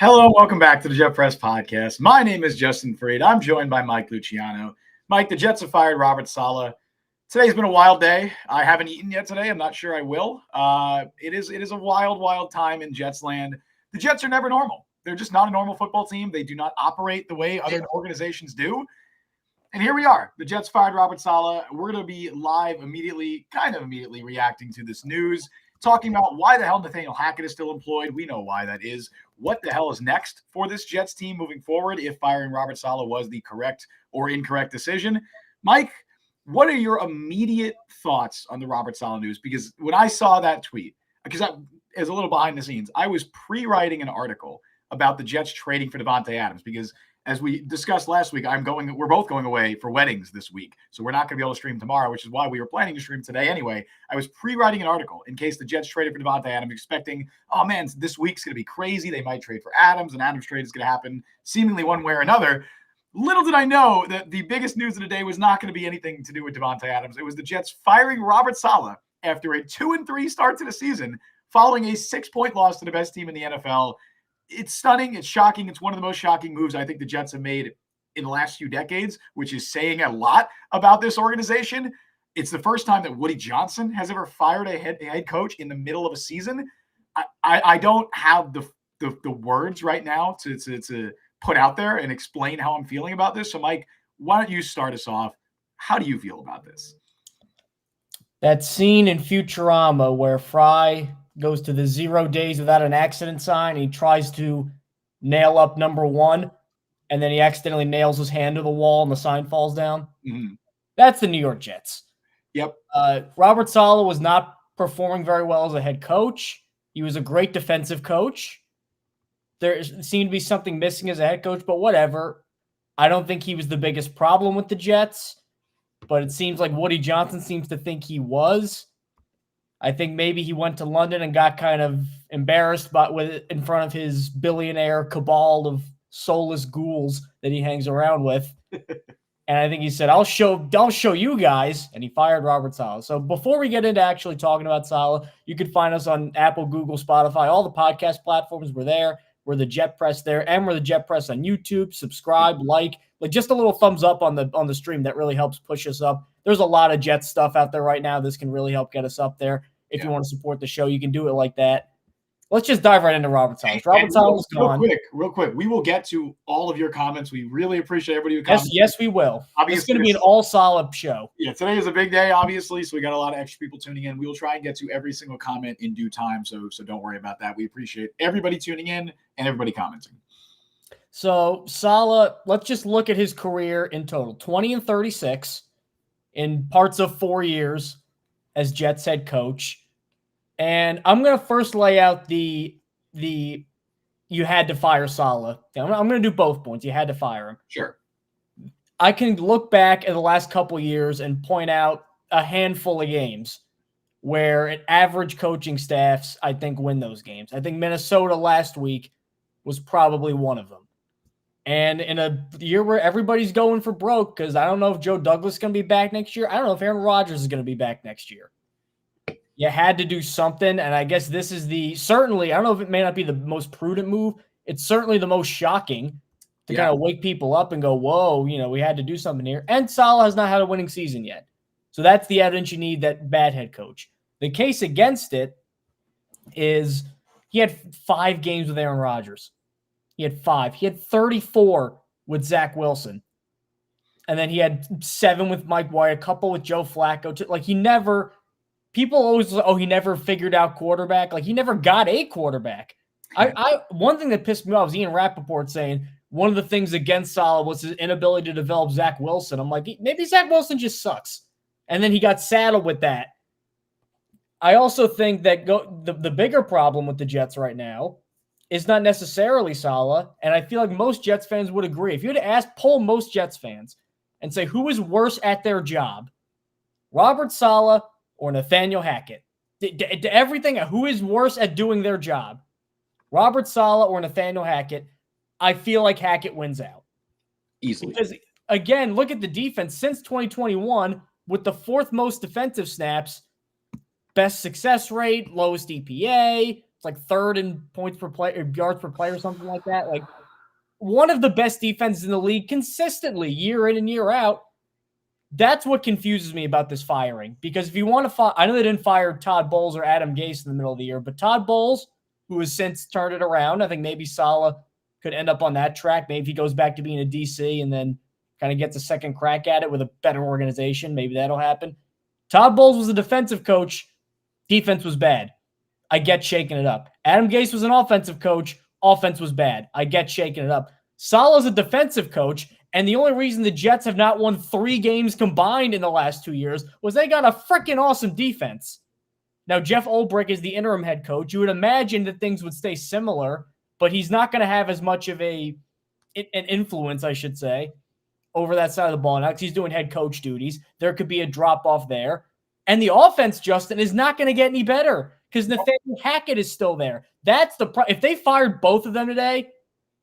Hello and welcome back to the Jet Press Podcast. My name is Justin Fried. I'm joined by Mike Luciano. Mike, the Jets have fired Robert Saleh. Today's been a wild day. I haven't eaten yet today. I'm not sure I will. It is a wild time in Jets land. The Jets are never normal. They're just not a normal football team. They do not operate the way other organizations do. And here we are. The Jets fired Robert Saleh. We're going to be live immediately reacting to this news, talking about why the hell Nathaniel Hackett is still employed. We know why that is. What the hell is next for this Jets team moving forward if firing Robert Saleh was the correct or incorrect decision? Mike, what are your immediate thoughts on the Robert Saleh news? Because when I saw that tweet, because as a little behind the scenes, I was pre-writing an article about the Jets trading for Davante Adams because as we discussed last week, we're both going away for weddings this week. So we're not going to be able to stream tomorrow, which is why we were planning to stream today anyway. I was pre-writing an article in case the Jets traded for Davante Adams, expecting, oh man, this week's going to be crazy. They might trade for Adams, and Adams trade is going to happen seemingly one way or another. Little did I know that the biggest news of the day was not going to be anything to do with Davante Adams. It was the Jets firing Robert Saleh after a 2-3 start to the season, following a 6-point loss to the best team in the NFL. It's stunning. It's shocking. It's one of the most shocking moves I think the Jets have made in the last few decades, which is saying a lot about this organization. It's the first time that Woody Johnson has ever fired a head coach in the middle of a season. I don't have the words right now to put out there and explain how I'm feeling about this. So, Mike, why don't you start us off? How do you feel about this? That scene in Futurama where Fry goes to the 0 days without an accident sign. He tries to nail up number 1, and then he accidentally nails his hand to the wall and the sign falls down. Mm-hmm. That's the New York Jets. Yep. Robert Saleh was not performing very well as a head coach. He was a great defensive coach. There seemed to be something missing as a head coach, but whatever. I don't think he was the biggest problem with the Jets, but it seems like Woody Johnson seems to think he was. I think maybe he went to London and got kind of embarrassed in front of his billionaire cabal of soulless ghouls that he hangs around with. And I think he said, I'll show you guys. And he fired Robert Saleh. So before we get into actually talking about Saleh, you can find us on Apple, Google, Spotify, all the podcast platforms. We're there. We're the Jet Press there. And we're the Jet Press on YouTube. Subscribe, like just a little thumbs up on the stream. That really helps push us up. There's a lot of Jet stuff out there right now. This can really help get us up there. If you want to support the show, you can do it like that. Let's just dive right into Robert Saleh. Robert Saleh is gone. Real quick. We will get to all of your comments. We really appreciate everybody who comments. Yes, we will. Obviously, it's going to be an all Saleh show. Yeah, today is a big day, obviously, so we got a lot of extra people tuning in. We will try and get to every single comment in due time, so don't worry about that. We appreciate everybody tuning in and everybody commenting. So Saleh, let's just look at his career in total. 20-36 in parts of 4 years as Jets head coach. And I'm going to first lay out the you had to fire Saleh. I'm going to do both points. You had to fire him. Sure. I can look back at the last couple of years and point out a handful of games where an average coaching staffs, I think, win those games. I think Minnesota last week was probably one of them. And in a year where everybody's going for broke, because I don't know if Joe Douglas is going to be back next year. I don't know if Aaron Rodgers is going to be back next year. You had to do something, and I guess this is certainly, I don't know if it may not be the most prudent move. It's certainly the most shocking to kind of wake people up and go, whoa, we had to do something here. And Saleh has not had a winning season yet. So that's the evidence you need, that bad head coach. The case against it is he had 5 games with Aaron Rodgers. He had 5. He had 34 with Zach Wilson. And then he had 7 with Mike White, a couple with Joe Flacco. People always, he never figured out quarterback. He never got a quarterback. One thing that pissed me off was Ian Rappaport saying one of the things against Saleh was his inability to develop Zach Wilson. I'm like, maybe Zach Wilson just sucks. And then he got saddled with that. I also think that the bigger problem with the Jets right now is not necessarily Saleh, and I feel like most Jets fans would agree. If you had to poll most Jets fans and say who is worse at their job, Robert Saleh or Nathaniel Hackett, everything, who is worse at doing their job, Robert Saleh or Nathaniel Hackett, I feel like Hackett wins out. Easily. Because, again, look at the defense. Since 2021, with the 4th most defensive snaps, best success rate, lowest EPA, It's like third in points per play, or yards per play, or something like that. Like one of the best defenses in the league consistently, year in and year out. That's what confuses me about this firing. Because if you want to fire, I know they didn't fire Todd Bowles or Adam Gase in the middle of the year, but Todd Bowles, who has since turned it around, I think maybe Salah could end up on that track. Maybe he goes back to being a DC and then kind of gets a second crack at it with a better organization. Maybe that'll happen. Todd Bowles was a defensive coach. Defense was bad. I get shaking it up. Adam Gase was an offensive coach. Offense was bad. I get shaking it up. Salah's a defensive coach, and the only reason the Jets have not won 3 games combined in the last 2 years was they got a freaking awesome defense. Now, Jeff Ulbrich is the interim head coach. You would imagine that things would stay similar, but he's not going to have as much of an influence, I should say, over that side of the ball now because he's doing head coach duties. There could be a drop-off there. And the offense, Justin, is not going to get any better because Nathaniel Hackett is still there. That's the if they fired both of them today,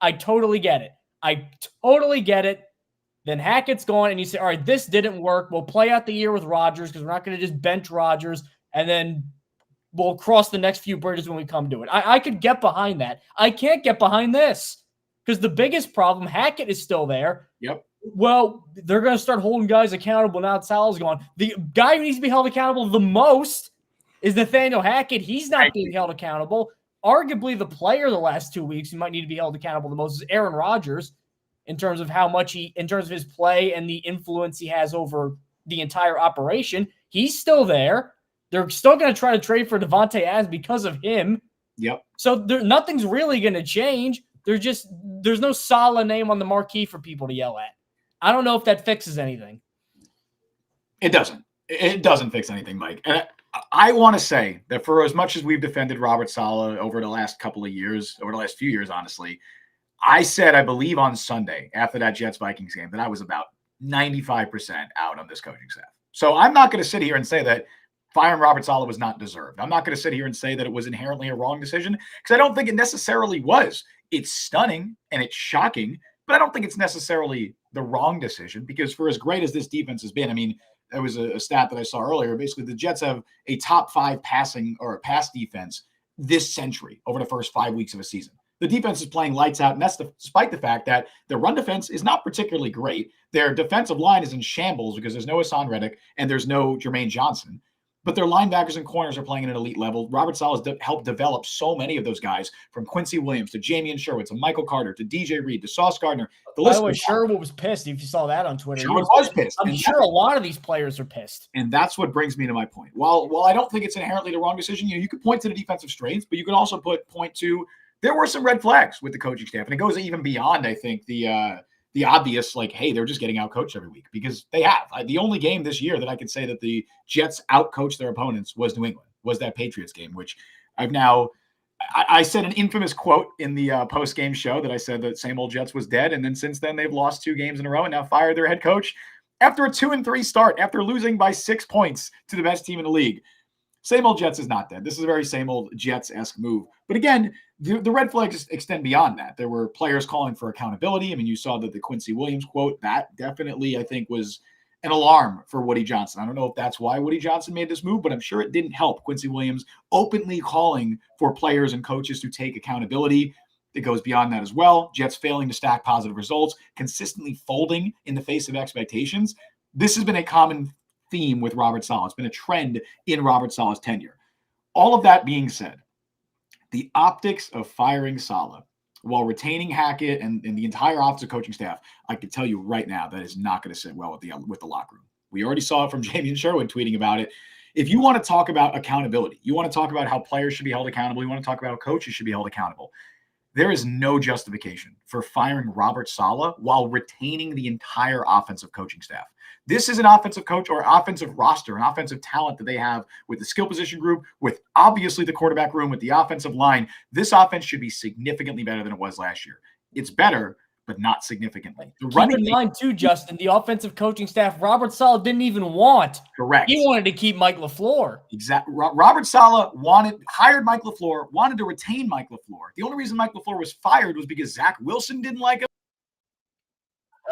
I totally get it. I totally get it. Then Hackett's gone, and you say, all right, this didn't work. We'll play out the year with Rodgers because we're not going to just bench Rodgers, and then we'll cross the next few bridges when we come to it. I could get behind that. I can't get behind this because the biggest problem, Hackett is still there. Yep. Well, they're going to start holding guys accountable now that Salah's gone. The guy who needs to be held accountable the most is Nathaniel Hackett. He's not being held accountable. Arguably, the player the last 2 weeks who might need to be held accountable the most is Aaron Rodgers in terms of in terms of his play and the influence he has over the entire operation. He's still there. They're still going to try to trade for Devontae Adams because of him. Yep. So nothing's really going to change. There's no Salah name on the marquee for people to yell at. I don't know if that fixes anything. It doesn't. It doesn't fix anything, Mike. And I want to say that for as much as we've defended Robert Saleh over the last couple of years, over the last few years, honestly, I said, I believe on Sunday after that Jets-Vikings game, that I was about 95% out on this coaching staff. So I'm not going to sit here and say that firing Robert Saleh was not deserved. I'm not going to sit here and say that it was inherently a wrong decision because I don't think it necessarily was. It's stunning and it's shocking, but I don't think it's necessarily the wrong decision because for as great as this defense has been, I mean, there was a stat that I saw earlier. Basically, the Jets have a top 5 passing or pass defense this century over the first 5 weeks of a season. The defense is playing lights out, and that's despite the fact that their run defense is not particularly great. Their defensive line is in shambles because there's no Hassan Reddick and there's no Jermaine Johnson. But their linebackers and corners are playing at an elite level. Robert Saleh has helped develop so many of those guys, from Quincy Williams to Jamian Sherwood to Michael Carter to DJ Reed to Sauce Gardner. By the way, Sherwood was pissed if you saw that on Twitter. Sherwood was pissed. I'm sure a lot of these players are pissed. And that's what brings me to my point. While I don't think it's inherently the wrong decision, you could point to the defensive strengths, but you can also point to there were some red flags with the coaching staff. And it goes even beyond, I think, the obvious, like, hey, they're just getting outcoached every week because they have. The only game this year that I could say that the Jets outcoached their opponents was New England, was that Patriots game, which I said an infamous quote in the post-game show that I said that same old Jets was dead. And then since then, they've lost 2 games in a row and now fired their head coach after a 2-3 start, after losing by 6 points to the best team in the league. Same old Jets is not dead. This is a very same old Jets-esque move. But again, the red flags extend beyond that. There were players calling for accountability. I mean, you saw that the Quincy Williams quote, that definitely, I think, was an alarm for Woody Johnson. I don't know if that's why Woody Johnson made this move, but I'm sure it didn't help. Quincy Williams openly calling for players and coaches to take accountability. It goes beyond that as well. Jets failing to stack positive results, consistently folding in the face of expectations. This has been a common theme with Robert Saleh. It's been a trend in Robert Saleh's tenure. All of that being said, the optics of firing Saleh while retaining Hackett and the entire offensive coaching staff, I can tell you right now that is not going to sit well with the locker room. We already saw it from Jamian Sherwood tweeting about it. If you want to talk about accountability, you want to talk about how players should be held accountable, you want to talk about how coaches should be held accountable, there is no justification for firing Robert Saleh while retaining the entire offensive coaching staff. This is an offensive coach or offensive roster, an offensive talent that they have with the skill position group, with obviously the quarterback room, with the offensive line. This offense should be significantly better than it was last year. It's better, but not significantly. Keep in mind, too, Justin, the offensive coaching staff, Robert Saleh didn't even want. Correct. He wanted to keep Mike LaFleur. Exactly. Robert Saleh hired Mike LaFleur, wanted to retain Mike LaFleur. The only reason Mike LaFleur was fired was because Zach Wilson didn't like him.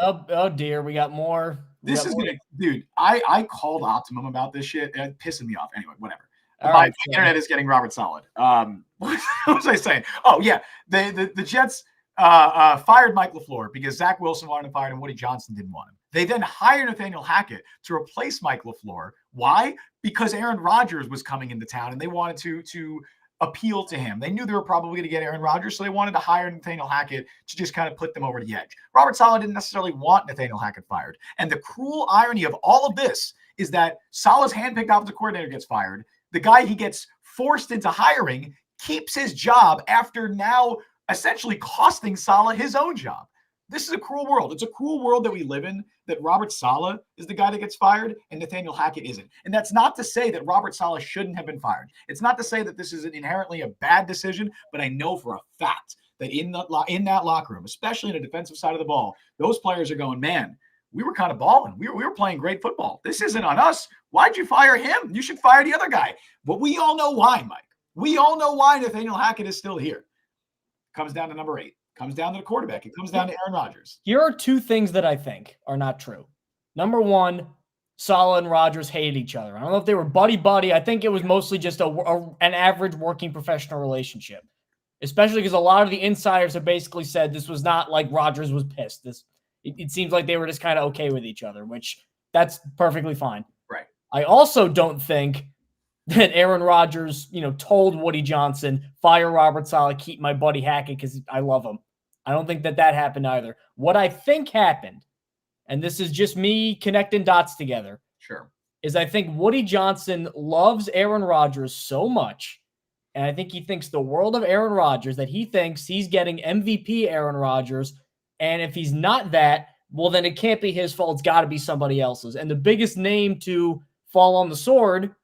Oh dear, we got more. Dude, I called Optimum about this shit. It's pissing me off. Anyway, whatever. My internet is getting Robert Saleh. What was I saying? Oh, yeah. The Jets fired Mike LaFleur because Zach Wilson wanted to fire him and Woody Johnson didn't want him. They then hired Nathaniel Hackett to replace Mike LaFleur. Why? Because Aaron Rodgers was coming into town and they wanted to appeal to him. They knew they were probably going to get Aaron Rodgers, so they wanted to hire Nathaniel Hackett to just kind of put them over the edge. Robert Saleh didn't necessarily want Nathaniel Hackett fired. And the cruel irony of all of this is that Saleh's handpicked offensive coordinator gets fired. The guy he gets forced into hiring keeps his job after now essentially costing Saleh his own job. This is a cruel world. It's a cruel world that we live in, that Robert Saleh is the guy that gets fired and Nathaniel Hackett isn't. And that's not to say that Robert Saleh shouldn't have been fired. It's not to say that this is inherently a bad decision, but I know for a fact that in that locker room, especially in the defensive side of the ball, those players are going, man, we were kind of balling. We were playing great football. This isn't on us. Why'd you fire him? You should fire the other guy. But we all know why, Mike. We all know why Nathaniel Hackett is still here. Comes down to number 8. Comes down to the quarterback. It comes down to Aaron Rodgers. Here are 2 things that I think are not true. Number 1, Salah and Rodgers hated each other. I don't know if they were buddy-buddy. I think it was mostly just an average working professional relationship, especially because a lot of the insiders have basically said this was not like Rodgers was pissed. It seems like they were just kind of okay with each other, which that's perfectly fine. Right. I also don't think that Aaron Rodgers, told Woody Johnson, fire Robert Saleh, keep my buddy Hackett because I love him. I don't think that happened either. What I think happened, and this is just me connecting dots together, sure, is I think Woody Johnson loves Aaron Rodgers so much, and I think he thinks the world of Aaron Rodgers, that he thinks he's getting MVP Aaron Rodgers, and if he's not that, well, then it can't be his fault. It's got to be somebody else's. And the biggest name to fall on the sword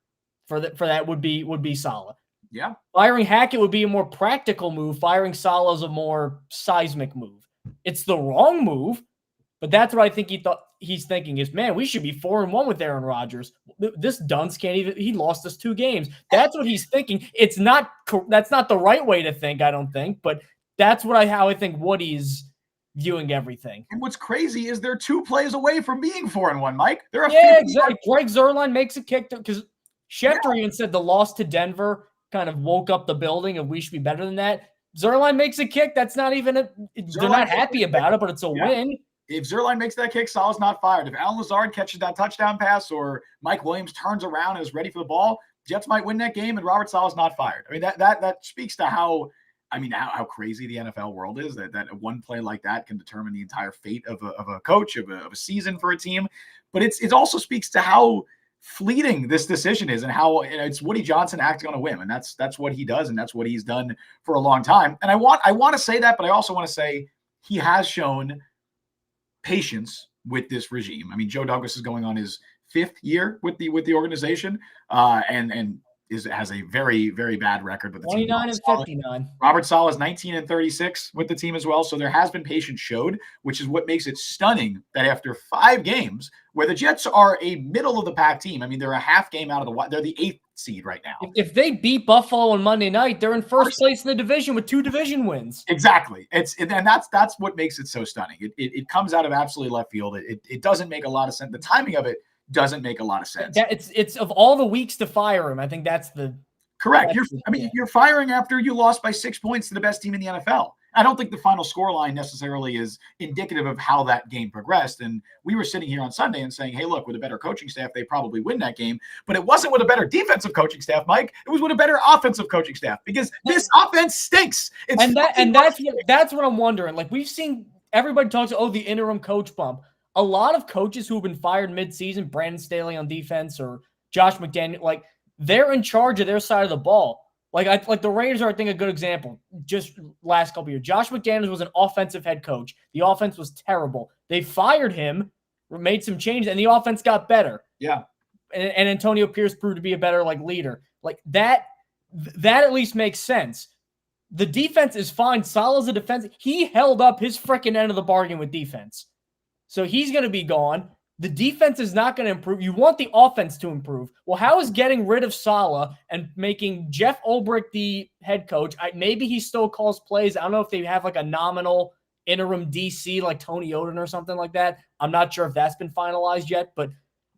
for that would be Salah. Yeah. Firing Hackett would be a more practical move. Firing Salah is a more seismic move. It's the wrong move, but that's what I think he's thinking is, man, we should be 4-1 with Aaron Rodgers. This dunce can't even, he lost us 2 games. That's what he's thinking. That's not the right way to think, I don't think, but that's how I think Woody's viewing everything. And what's crazy is they're 2 plays away from being 4-1, Mike. Exactly. Greg Zuerlein makes a kick because Schefter even said the loss to Denver kind of woke up the building and we should be better than that. Zuerlein makes a kick. That's not even they're not happy about it, but it's a win. If Zuerlein makes that kick, Salah's not fired. If Alan Lazard catches that touchdown pass or Mike Williams turns around and is ready for the ball, Jets might win that game and Robert Saleh's not fired. I mean, that speaks to how crazy the NFL world is, that one play like that can determine the entire fate of a coach, of a season for a team. But it also speaks to how fleeting this decision is and how it's Woody Johnson acting on a whim. And that's what he does. And that's what he's done for a long time. And I want to say that, but I also want to say he has shown patience with this regime. I mean, Joe Douglas is going on his 5th year with the organization, and has a very, very bad record with the 29 and 59. Robert Saleh is 19 and 36 with the team as well. So there has been patience showed, which is what makes it stunning that after 5 games where the Jets are a middle of the pack team, I mean, they're a half game out of they're the 8th seed right now. If they beat Buffalo on Monday night, they're in first place in the division with 2 division wins. Exactly. And that's what makes it so stunning. It comes out of absolutely left field. It doesn't make a lot of sense. The timing of it doesn't make a lot of sense. It's of all the weeks to fire him, I think that's the correct. You're firing after you lost by 6 points to the best team in the NFL. I don't think the final score line necessarily is indicative of how that game progressed. And we were sitting here on Sunday and saying, hey, look, with a better coaching staff, they probably win that game. But it wasn't with a better defensive coaching staff, Mike. It was with a better offensive coaching staff because this offense stinks. That's what I'm wondering. Like, we've seen everybody talks, the interim coach bump. A lot of coaches who have been fired mid-season, Brandon Staley on defense or Josh McDaniel, like, they're in charge of their side of the ball. Like the Raiders are, I think, a good example. Just last couple years, Josh McDaniels was an offensive head coach. The offense was terrible. They fired him, made some changes, and the offense got better. Yeah, and Antonio Pierce proved to be a better leader. Like that at least makes sense. The defense is fine. Salah's a defense. He held up his freaking end of the bargain with defense, so he's going to be gone. The defense is not going to improve. You want the offense to improve. Well, how is getting rid of Salah and making Jeff Ulbrich the head coach? Maybe he still calls plays. I don't know if they have a nominal interim DC like Tony Oden or something like that. I'm not sure if that's been finalized yet, but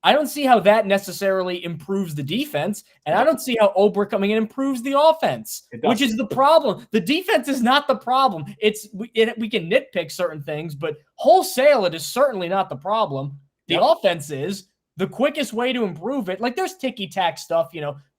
I don't see how that necessarily improves the defense, and I don't see how Obrich coming in improves the offense, which is the problem. The defense is not the problem. We can nitpick certain things, but wholesale it is certainly not the problem. The offense is the quickest way to improve it. Like there's ticky-tack stuff,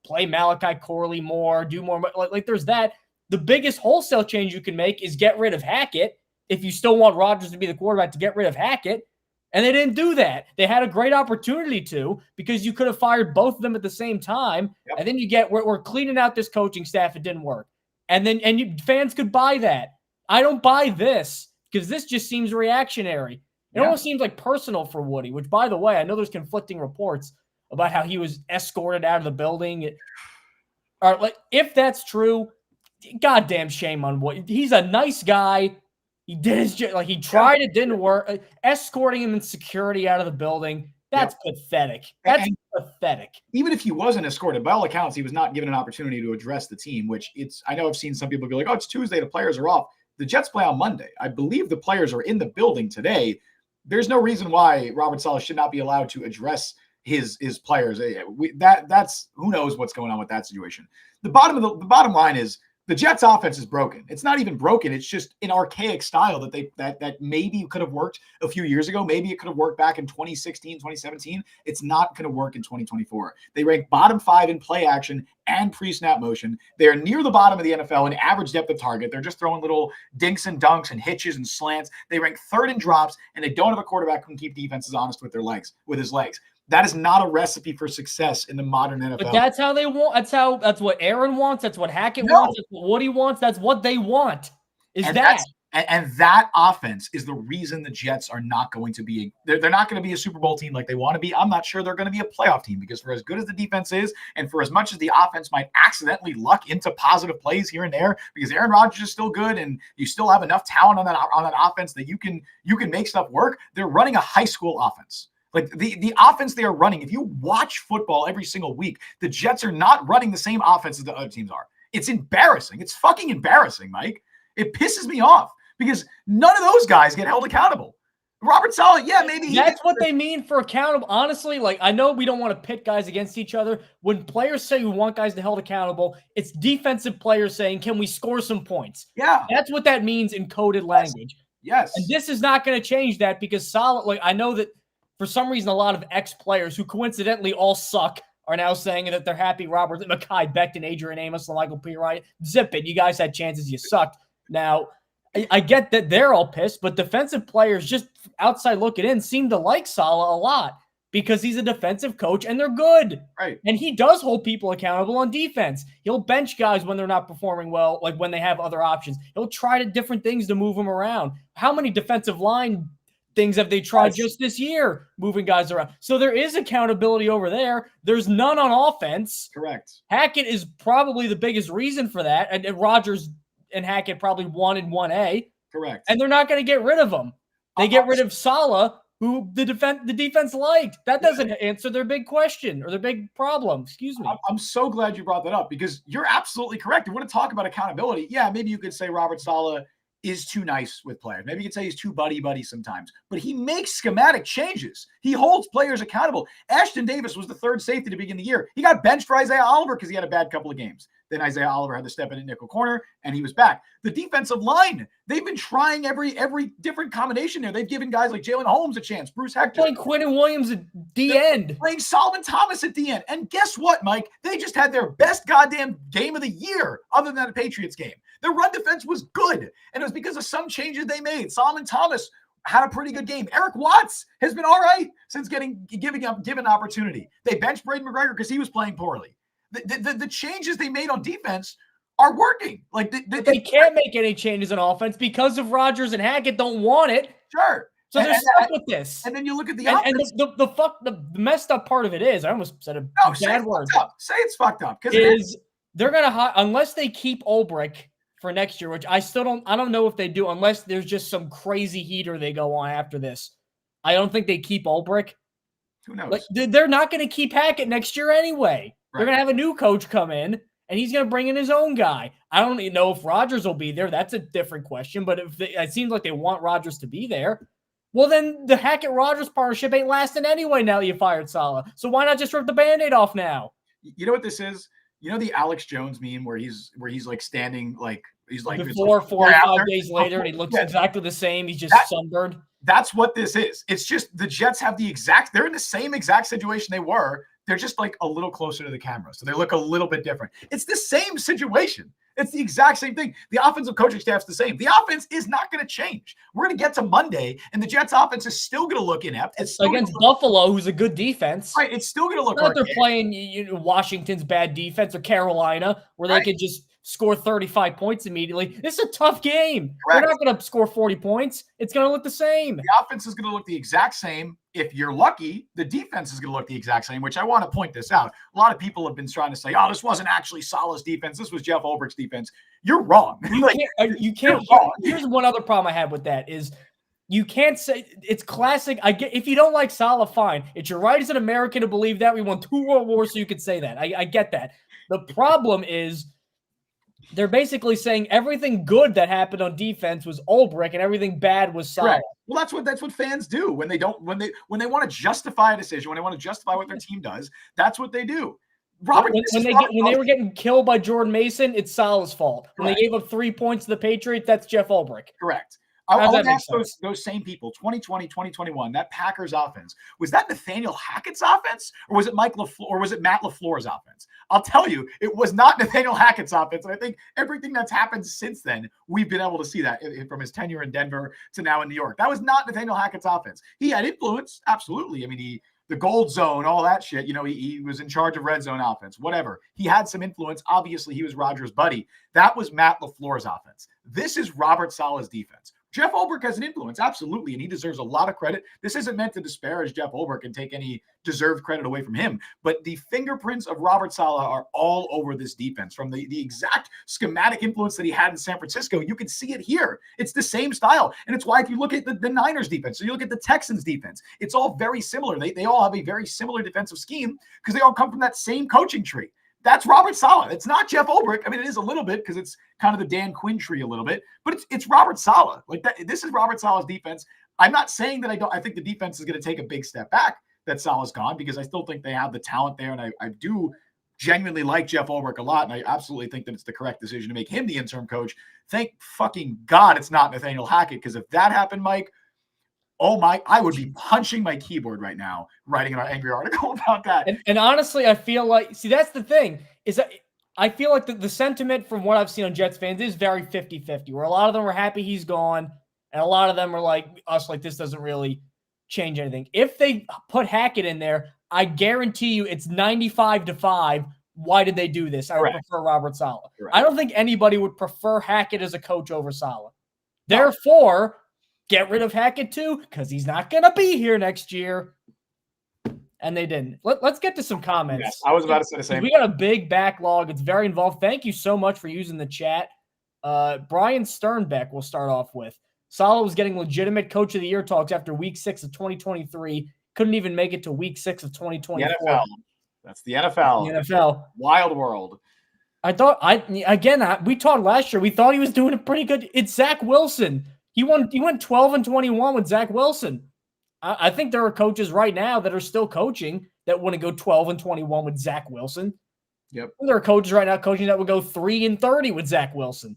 play Malachi Corley more, do more. Like there's that. The biggest wholesale change you can make is get rid of Hackett if you still want Rodgers to be the quarterback, to get rid of Hackett. And they didn't do that. They had a great opportunity to, because you could have fired both of them at the same time. Yep. And then we're cleaning out this coaching staff. It didn't work. Fans could buy that. I don't buy this because this just seems reactionary. It almost seems like personal for Woody, which, by the way, I know there's conflicting reports about how he was escorted out of the building. All right, like if that's true, goddamn shame on Woody. He's a nice guy. He did his job. He tried, it didn't work. Escorting him in security out of the building, that's pathetic. That's pathetic. Even if he wasn't escorted, by all accounts, he was not given an opportunity to address the team, which I know I've seen some people go like, oh, it's Tuesday, the players are off. The Jets play on Monday. I believe the players are in the building today. There's no reason why Robert Saleh should not be allowed to address his players. That's who knows what's going on with that situation. The bottom line is, the Jets offense is broken. It's not even broken. It's just an archaic style that maybe could have worked a few years ago. Maybe it could have worked back in 2016, 2017. It's not going to work in 2024. They rank bottom 5 in play action and pre-snap motion. They're near the bottom of the NFL in average depth of target. They're just throwing little dinks and dunks and hitches and slants. They rank 3rd in drops, and they don't have a quarterback who can keep defenses honest with his legs. That is not a recipe for success in the modern NFL. But that's how they want. That's what Aaron wants. That's what Hackett wants. That's what Woody wants. That's what they want. And that offense is the reason the Jets are not going to be. They're not going to be a Super Bowl team like they want to be. I'm not sure they're going to be a playoff team, because for as good as the defense is, and for as much as the offense might accidentally luck into positive plays here and there, because Aaron Rodgers is still good and you still have enough talent on that offense that you can make stuff work. They're running a high school offense. Like the offense they are running, if you watch football every single week, the Jets are not running the same offense as the other teams are. It's embarrassing. It's fucking embarrassing, Mike. It pisses me off because none of those guys get held accountable. Robert Saleh, maybe that's what they mean for accountable. Honestly, I know we don't want to pit guys against each other. When players say we want guys to be held accountable, it's defensive players saying, can we score some points? Yeah. That's what that means in coded language. Yes. And this is not going to change that, because Saleh, I know that for some reason, a lot of ex-players who coincidentally all suck are now saying that they're happy Robert Mekhi Becton, Adrian Amos, and Michael P. Ryan. Zip it. You guys had chances. You sucked. Now, I get that they're all pissed, but defensive players, just outside looking in, seem to like Saleh a lot because he's a defensive coach and they're good. Right. And he does hold people accountable on defense. He'll bench guys when they're not performing well, like when they have other options. He'll try different things to move them around. How many defensive line things have they tried just this year, moving guys around? So there is accountability over there. There's none on offense. Correct. Hackett is probably the biggest reason for that. And Rodgers and Hackett probably wanted 1A. Correct. And they're not going to get rid of him. They get rid of Salah, who the defense liked. That doesn't answer their big question or their big problem. Excuse me. I'm so glad you brought that up, because you're absolutely correct. You want to talk about accountability. Yeah, maybe you could say Robert Saleh is too nice with players. Maybe you could say he's too buddy sometimes, but he makes schematic changes. He holds players accountable. Ashton Davis was the 3rd safety to begin the year. He got benched for Isaiah Oliver because he had a bad couple of games. Then Isaiah Oliver had to step in at nickel corner, and he was back. The defensive line, they've been trying every different combination there. They've given guys like Jalen Holmes a chance, Bruce Hector. Playing Quentin Williams at the end. Playing Solomon Thomas at the end. And guess what, Mike? They just had their best goddamn game of the year other than the Patriots game. Their run defense was good, and it was because of some changes they made. Solomon Thomas had a pretty good game. Eric Watts has been all right since given opportunity. They benched Braden McGregor because he was playing poorly. The changes they made on defense are working. They can't make any changes on offense because of Rodgers and Hackett don't want it. Sure. So they're stuck with this. And then you look at the offense. And the messed up part of it is, I almost said a bad word. Say it's fucked up. Because they're going to, unless they keep Obrich for next year, which I don't know if they do, unless there's just some crazy heater they go on after this. I don't think they keep Obrich. Who knows? They're not going to keep Hackett next year anyway. Right. They're going to have a new coach come in, and he's going to bring in his own guy. I don't even know if Rodgers will be there. That's a different question. But it seems like they want Rodgers to be there. Well, then the Hackett-Rodgers partnership ain't lasting anyway now that you fired Salah. So why not just rip the Band-Aid off now? You know what this is? You know the Alex Jones meme where he's like standing like he's like before like, 4 or 5 days later, and he looks exactly the same. He's just sunburned. That's what this is. It's just the Jets have they're in the same exact situation they were. They're just like a little closer to the camera. So they look a little bit different. It's the same situation. It's the exact same thing. The offensive coaching staff's the same. The offense is not going to change. We're going to get to Monday, and the Jets offense is still going to look inept. It's against Buffalo, who's a good defense. Right. It's still going to look like they're playing Washington's bad defense or Carolina, where they could just score 35 points immediately. This is a tough game. Correct. They're not going to score 40 points. It's going to look the same. The offense is going to look the exact same. If you're lucky, the defense is going to look the exact same, which I want to point this out. A lot of people have been trying to say, oh, this wasn't actually Salah's defense. This was Jeff Ulbricht's defense. You're wrong. You can't. Here's one other problem I have with that is you can't say it's classic. I get if you don't like Salah, fine. It's your right as an American to believe that. We won 2 world wars, so you could say that. I get that. The problem is they're basically saying everything good that happened on defense was Ulbricht and everything bad was Salah. Correct. Well, that's what fans do when they want to justify a decision, when they want to justify what their team does. That's what they do. Robert, when they were getting killed by Jordan Mason, it's Salah's fault. When they gave up 3 points to the Patriots, that's Jeff Ulbricht. Correct. I would ask those same people, 2020, 2021, that Packers offense, was that Nathaniel Hackett's offense, or was it Matt LaFleur's offense? I'll tell you, it was not Nathaniel Hackett's offense. And I think everything that's happened since then, we've been able to see that from his tenure in Denver to now in New York. That was not Nathaniel Hackett's offense. He had influence, absolutely. I mean, the gold zone, all that shit, he was in charge of red zone offense, whatever. He had some influence. Obviously, he was Rodgers' buddy. That was Matt LaFleur's offense. This is Robert Saleh's defense. Jeff Ulbricht has an influence, absolutely, and he deserves a lot of credit. This isn't meant to disparage Jeff Ulbricht and take any deserved credit away from him, but the fingerprints of Robert Saleh are all over this defense. From the exact schematic influence that he had in San Francisco, you can see it here. It's the same style, and it's why if you look at the Niners defense, so you look at the Texans defense, it's all very similar. They all have a very similar defensive scheme because they all come from that same coaching tree. That's Robert Saleh. It's not Jeff Ulbricht. I mean, it is a little bit because it's kind of the Dan Quinn tree a little bit, but it's Robert Saleh. Like that. This is Robert Saleh's defense. I'm not saying that I think the defense is going to take a big step back that Saleh's gone, because I still think they have the talent there, and I do genuinely like Jeff Ulbricht a lot, and I absolutely think that it's the correct decision to make him the interim coach. Thank fucking God it's not Nathaniel Hackett, because if that happened, Mike, I would be punching my keyboard right now, writing an angry article about that. And honestly, I feel like, that's the thing, is that I feel like the sentiment from what I've seen on Jets fans is very 50-50, where a lot of them are happy he's gone, and a lot of them are like us, like this doesn't really change anything. If they put Hackett in there, I guarantee you it's 95-5. Why did they do this? I would prefer Robert Saleh. Correct. I don't think anybody would prefer Hackett as a coach over Saleh. Therefore, get rid of Hackett too, because he's not going to be here next year. And they didn't. Let's get to some comments. Yes, I was about to say the same. We got a big backlog. It's very involved. Thank you so much for using the chat. Brian Sternbeck will start off with. Salah was getting legitimate Coach of the Year talks after Week 6 of 2023. Couldn't even make it to Week 6 of 2024. The NFL. That's the NFL. The NFL. Wild world. We talked last year. We thought he was doing a pretty good. It's Zach Wilson. He went 12-21 with Zach Wilson. I think there are coaches right now that are still coaching that want to go 12-21 with Zach Wilson. Yep. And there are coaches right now coaching that would go 3-30 with Zach Wilson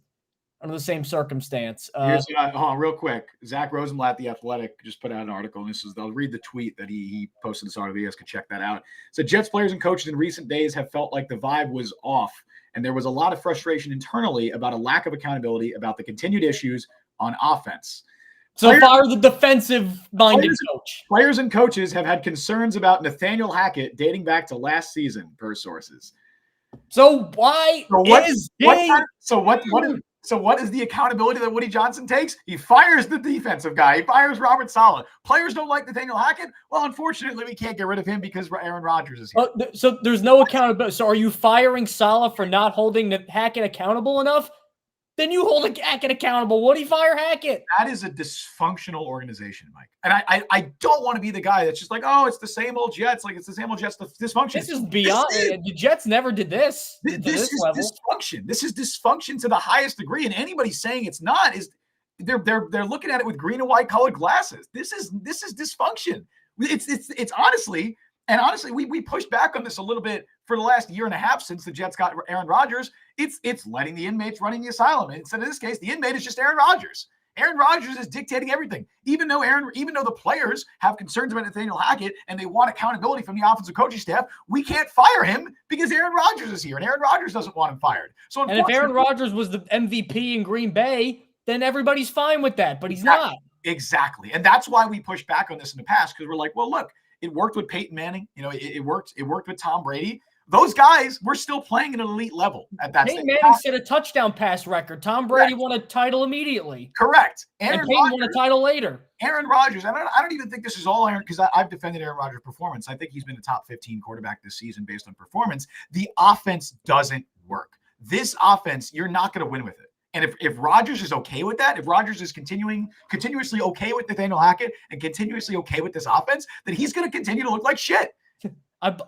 under the same circumstance. Hold on, real quick. Zach Rosenblatt, The Athletic, just put out an article, and I'll read the tweet that he posted this article. You guys can check that out. So Jets players and coaches in recent days have felt like the vibe was off, and there was a lot of frustration internally about a lack of accountability about the continued issues on offense. So far, the defensive-minded coach. Players and coaches have had concerns about Nathaniel Hackett dating back to last season, per sources. So why what is the accountability that Woody Johnson takes? He fires the defensive guy. He fires Robert Saleh. Players don't like Nathaniel Hackett. Well, unfortunately, we can't get rid of him because Aaron Rodgers is here. So there's no accountability. So are you firing Saleh for not holding Hackett accountable enough? Then you hold Hackett accountable. What do you fire Hackett? That is a dysfunctional organization, Mike. And I don't want to be the guy that's just like, oh, it's the same old Jets. Like, it's the same old Jets. The dysfunction. This is beyond. The Jets never did this. This is level. Dysfunction. This is dysfunction to the highest degree. And anybody saying it's not is they're looking at it with green and white colored glasses. This is dysfunction. It's honestly, and honestly, we pushed back on this a little bit for the last year and a half since the Jets got Aaron Rodgers. It's letting the inmates running the asylum. And instead of this case, the inmate is just Aaron Rodgers. Aaron Rodgers is dictating everything. Even though the players have concerns about Nathaniel Hackett and they want accountability from the offensive coaching staff, we can't fire him because Aaron Rodgers is here, and Aaron Rodgers doesn't want him fired. So, and if Aaron Rodgers was the MVP in Green Bay, then everybody's fine with that, but he's not. Exactly, and that's why we pushed back on this in the past, because we're like, well, look, it worked with Peyton Manning. It worked with Tom Brady. Those guys were still playing at an elite level at that stage. Peyton Manning set a touchdown pass record. Tom Brady won a title immediately. Correct. And Peyton won a title later. Aaron Rodgers, I don't even think this is all Aaron, because I've defended Aaron Rodgers' performance. I think he's been the top 15 quarterback this season based on performance. The offense doesn't work. This offense, you're not going to win with it. And if Rodgers is okay with that, if Rodgers is continuously okay with Nathaniel Hackett and continuously okay with this offense, then he's going to continue to look like shit.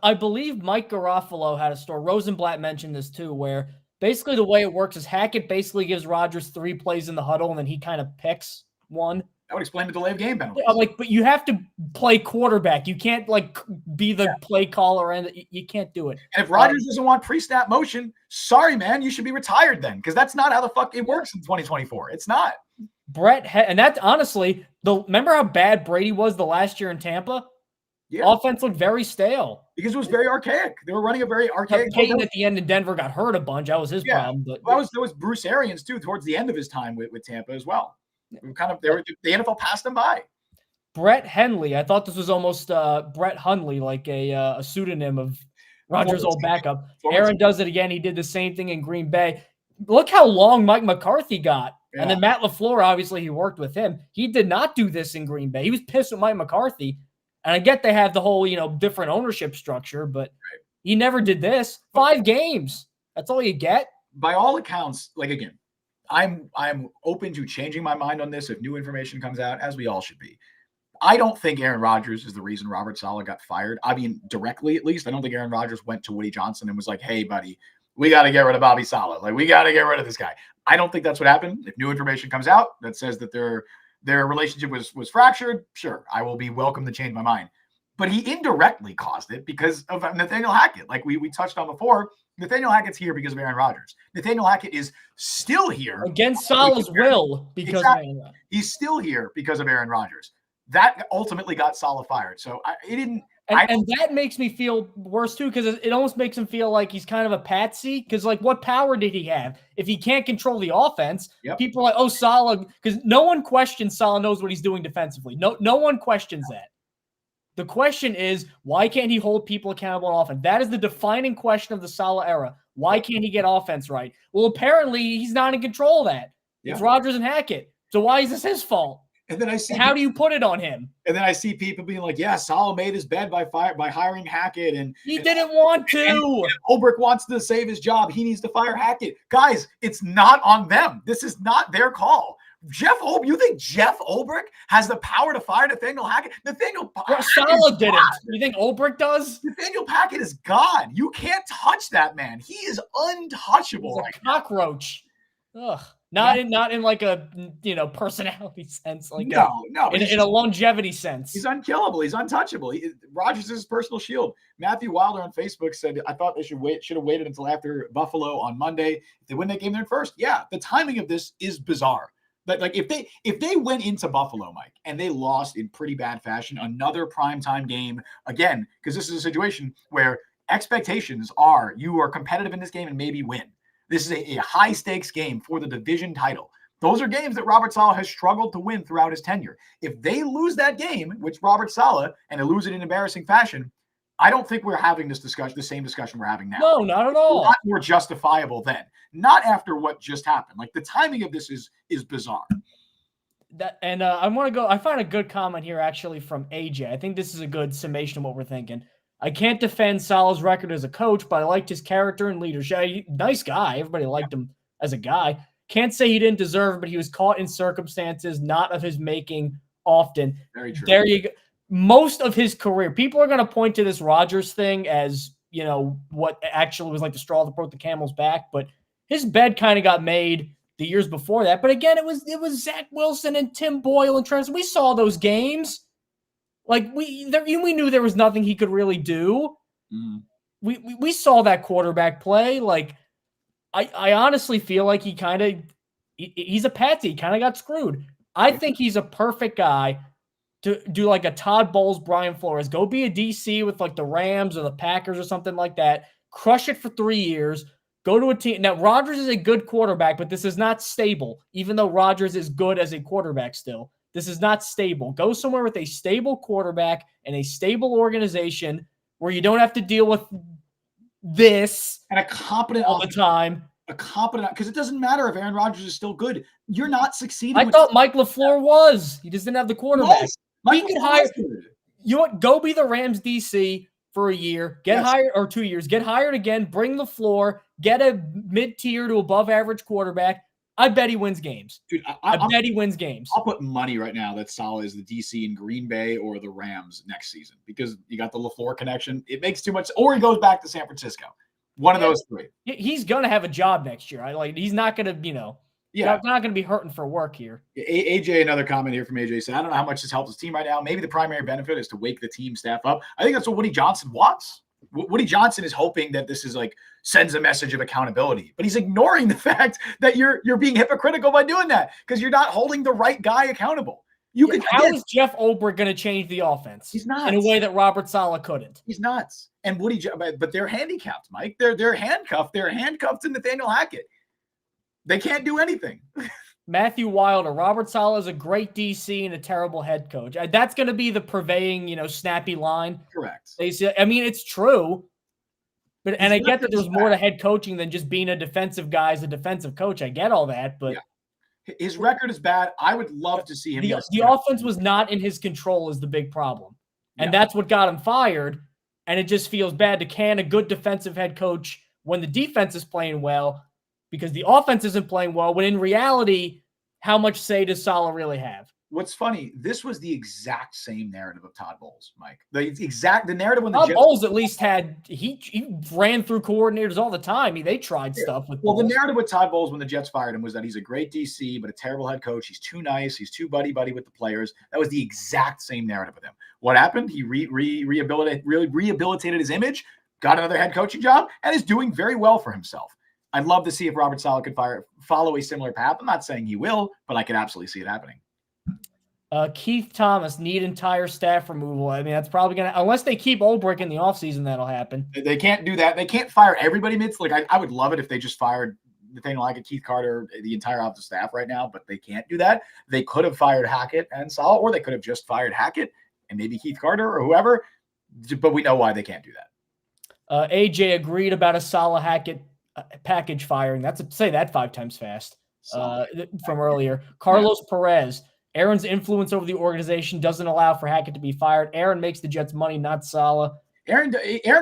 I believe Mike Garofalo had a story. Rosenblatt mentioned this too, where basically the way it works is Hackett basically gives Rodgers 3 plays in the huddle, and then he kind of picks one. That would explain the delay of game penalty. But you have to play quarterback. You can't be the play caller, and you can't do it. And if Rodgers doesn't want pre-snap motion, sorry, man, you should be retired then, because that's not how the fuck it works in 2024. It's not. And that's honestly, remember how bad Brady was the last year in Tampa? Yeah. Offense looked very stale. Because it was very archaic. They were running a very archaic. Peyton at the end in Denver got hurt a bunch. That was his problem. But there was Bruce Arians too towards the end of his time with Tampa as well. The NFL passed him by. Brett Hundley. I thought this was almost Brett Hundley, like a pseudonym of Rodgers' old backup. Aaron does it again. He did the same thing in Green Bay. Look how long Mike McCarthy got. Yeah. And then Matt LaFleur, obviously, he worked with him. He did not do this in Green Bay. He was pissed with Mike McCarthy. And I get they have the whole, different ownership structure, but he never did this. 5 games. That's all you get. By all accounts, again, I'm open to changing my mind on this if new information comes out, as we all should be. I don't think Aaron Rodgers is the reason Robert Saleh got fired. I mean, directly at least. I don't think Aaron Rodgers went to Woody Johnson and was like, hey, buddy, we got to get rid of Bobby Saleh. We got to get rid of this guy. I don't think that's what happened. If new information comes out that says that their relationship was fractured, sure, I will be welcome to change my mind. But he indirectly caused it because of Nathaniel Hackett. Like we touched on before, Nathaniel Hackett's here because of Aaron Rodgers. Nathaniel Hackett is still here. Against Saleh's will because of Aaron Rodgers. He's still here because of Aaron Rodgers. That ultimately got Saleh fired. So And that makes me feel worse too, because it almost makes him feel like he's kind of a patsy. Because what power did he have if he can't control the offense? Yep. People are like, oh, Saleh, because no one questions Saleh knows what he's doing defensively. No one questions that. The question is, why can't he hold people accountable on offense? That is the defining question of the Saleh era. Why can't he get offense right? Well, apparently he's not in control of that. Yeah. It's Rodgers and Hackett. So why is this his fault? And then how do you put it on him? And then I see people being like, yeah, Saleh made his bed by hiring Hackett. And he didn't want to. And Ulbrich wants to save his job. He needs to fire Hackett. Guys, it's not on them. This is not their call. You think Jeff Ulbrich has the power to fire Nathaniel Hackett? Saleh didn't. You think Ulbrich does? Nathaniel Hackett is gone. You can't touch that man. He is untouchable. He's a cockroach. Ugh. Not in like a personality sense, in a longevity sense. He's unkillable. He's untouchable. Rodgers is his personal shield. Matthew Wilder on Facebook said, "I thought they should have waited until after Buffalo on Monday. If they win that game, they're first." Yeah, the timing of this is bizarre. But if they went into Buffalo, Mike, and they lost in pretty bad fashion, another primetime game again, because this is a situation where expectations are you are competitive in this game and maybe win. This is a high-stakes game for the division title. Those are games that Robert Saleh has struggled to win throughout his tenure. If they lose that game, which Robert Saleh, and they lose it in embarrassing fashion, I don't think we're having this discussion, the same discussion we're having now. No, not at all. It's not more justifiable then. Not after what just happened. The timing of this is bizarre. I find a good comment here actually from AJ. I think this is a good summation of what we're thinking. I can't defend Saleh's record as a coach, but I liked his character and leadership. Nice guy. Everybody liked him as a guy. Can't say he didn't deserve it, but he was caught in circumstances not of his making often. Very true. There you go. Most of his career, people are going to point to this Rodgers thing as, what actually was like the straw that broke the camel's back, but his bed kind of got made the years before that. But again, it was Zach Wilson and Tim Boyle and Trent. We saw those games. Like we knew there was nothing he could really do. Mm. We saw that quarterback play. Like I honestly feel like he's a patsy. He kind of got screwed. I think he's a perfect guy to do like a Todd Bowles, Brian Flores. Go be a DC with like the Rams or the Packers or something like that. Crush it for 3 years. Go to a team. Now, Rodgers is a good quarterback, but this is not stable, even though Rodgers is good as a quarterback still. This is not stable. Go somewhere with a stable quarterback and a stable organization where you don't have to deal with this and a competent all the time. A competent, because it doesn't matter if Aaron Rodgers is still good. You're not succeeding. I thought Mike LaFleur was. He just didn't have the quarterback. He could hire. You know what? Go be the Rams DC for a year. Get hired, or 2 years. Get hired again. Bring LaFleur. Get a mid-tier to above-average quarterback. I bet he wins games. Dude, I bet he wins games. I'll put money right now that Salah is the DC in Green Bay or the Rams next season because you got the LaFleur connection. It makes too much. Or he goes back to San Francisco. One of those three. He's going to have a job next year. He's not going to, not going to be hurting for work here. AJ, another comment here from AJ said, I don't know how much this helps his team right now. Maybe the primary benefit is to wake the team staff up. I think that's what Woody Johnson wants. Woody Johnson is hoping that this is like sends a message of accountability, but he's ignoring the fact that you're being hypocritical by doing that because you're not holding the right guy accountable. How is Jeff Ulbrich going to change the offense? He's not in a way that Robert Saleh couldn't. He's nuts. And but they're handicapped, Mike. They're handcuffed. They're handcuffed to Nathaniel Hackett. They can't do anything. Matthew Wilder, Robert Saleh is a great DC and a terrible head coach. That's going to be the prevailing, snappy line. Correct. It's true. But I get that there's more to head coaching than just being a defensive guy as a defensive coach. I get all that, but his record is bad. I would love to see him. The offense was not in his control is the big problem. And that's what got him fired. And it just feels bad to can a good defensive head coach when the defense is playing well because the offense isn't playing well, when in reality, how much say does Salah really have? What's funny, this was the exact same narrative of Todd Bowles, Mike. The narrative when Todd Bowles at least he ran through coordinators all the time. They tried stuff with Bowles. The narrative with Todd Bowles when the Jets fired him was that he's a great DC, but a terrible head coach. He's too nice. He's too buddy-buddy with the players. That was the exact same narrative with him. What happened? He rehabilitated his image, got another head coaching job, and is doing very well for himself. I'd love to see if Robert Saleh could follow a similar path. I'm not saying he will, but I could absolutely see it happening. Keith Thomas, need entire staff removal. That's probably going to, unless they keep Ulbrich in the offseason, that'll happen. They can't do that. They can't fire everybody I would love it if they just fired Nathaniel Hackett, Keith Carter, the entire offensive staff right now, but they can't do that. They could have fired Hackett and Salah, or they could have just fired Hackett and maybe Keith Carter or whoever, but we know why they can't do that. AJ agreed about a Salah Hackett package firing. Say that 5 times fast from earlier. Carlos Perez. Aaron's influence over the organization doesn't allow for Hackett to be fired. Aaron makes the Jets money, not Salah. Aaron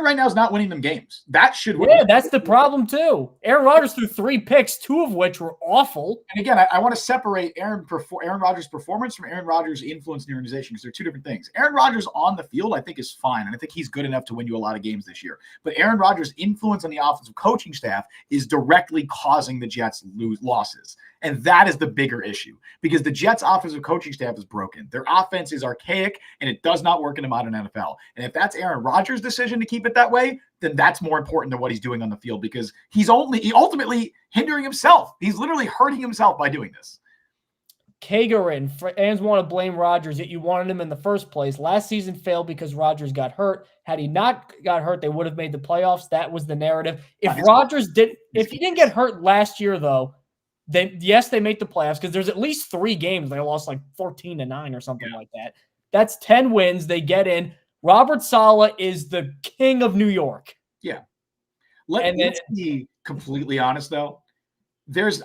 right now is not winning them games. That should win. Yeah, that's the problem too. Aaron Rodgers threw 3 picks, 2 of which were awful. And again, I want to separate Aaron Rodgers' performance from Aaron Rodgers' influence in the organization because they're 2 different things. Aaron Rodgers on the field, I think, is fine, and I think he's good enough to win you a lot of games this year. But Aaron Rodgers' influence on the offensive coaching staff is directly causing the Jets losses. And that is the bigger issue because the Jets' offensive coaching staff is broken. Their offense is archaic, and it does not work in the modern NFL. And if that's Aaron Rodgers' decision to keep it that way, then that's more important than what he's doing on the field because he's ultimately hindering himself. He's literally hurting himself by doing this. Kagarin, fans want to blame Rodgers, yet you wanted him in the first place. Last season failed because Rodgers got hurt. Had he not got hurt, they would have made the playoffs. That was the narrative. If he didn't get hurt last year, though, they make the playoffs because there's at least 3 games. They lost like 14-9 or something like that. That's 10 wins. They get in. Robert Saleh is the king of New York. Yeah. Let's be completely honest, though.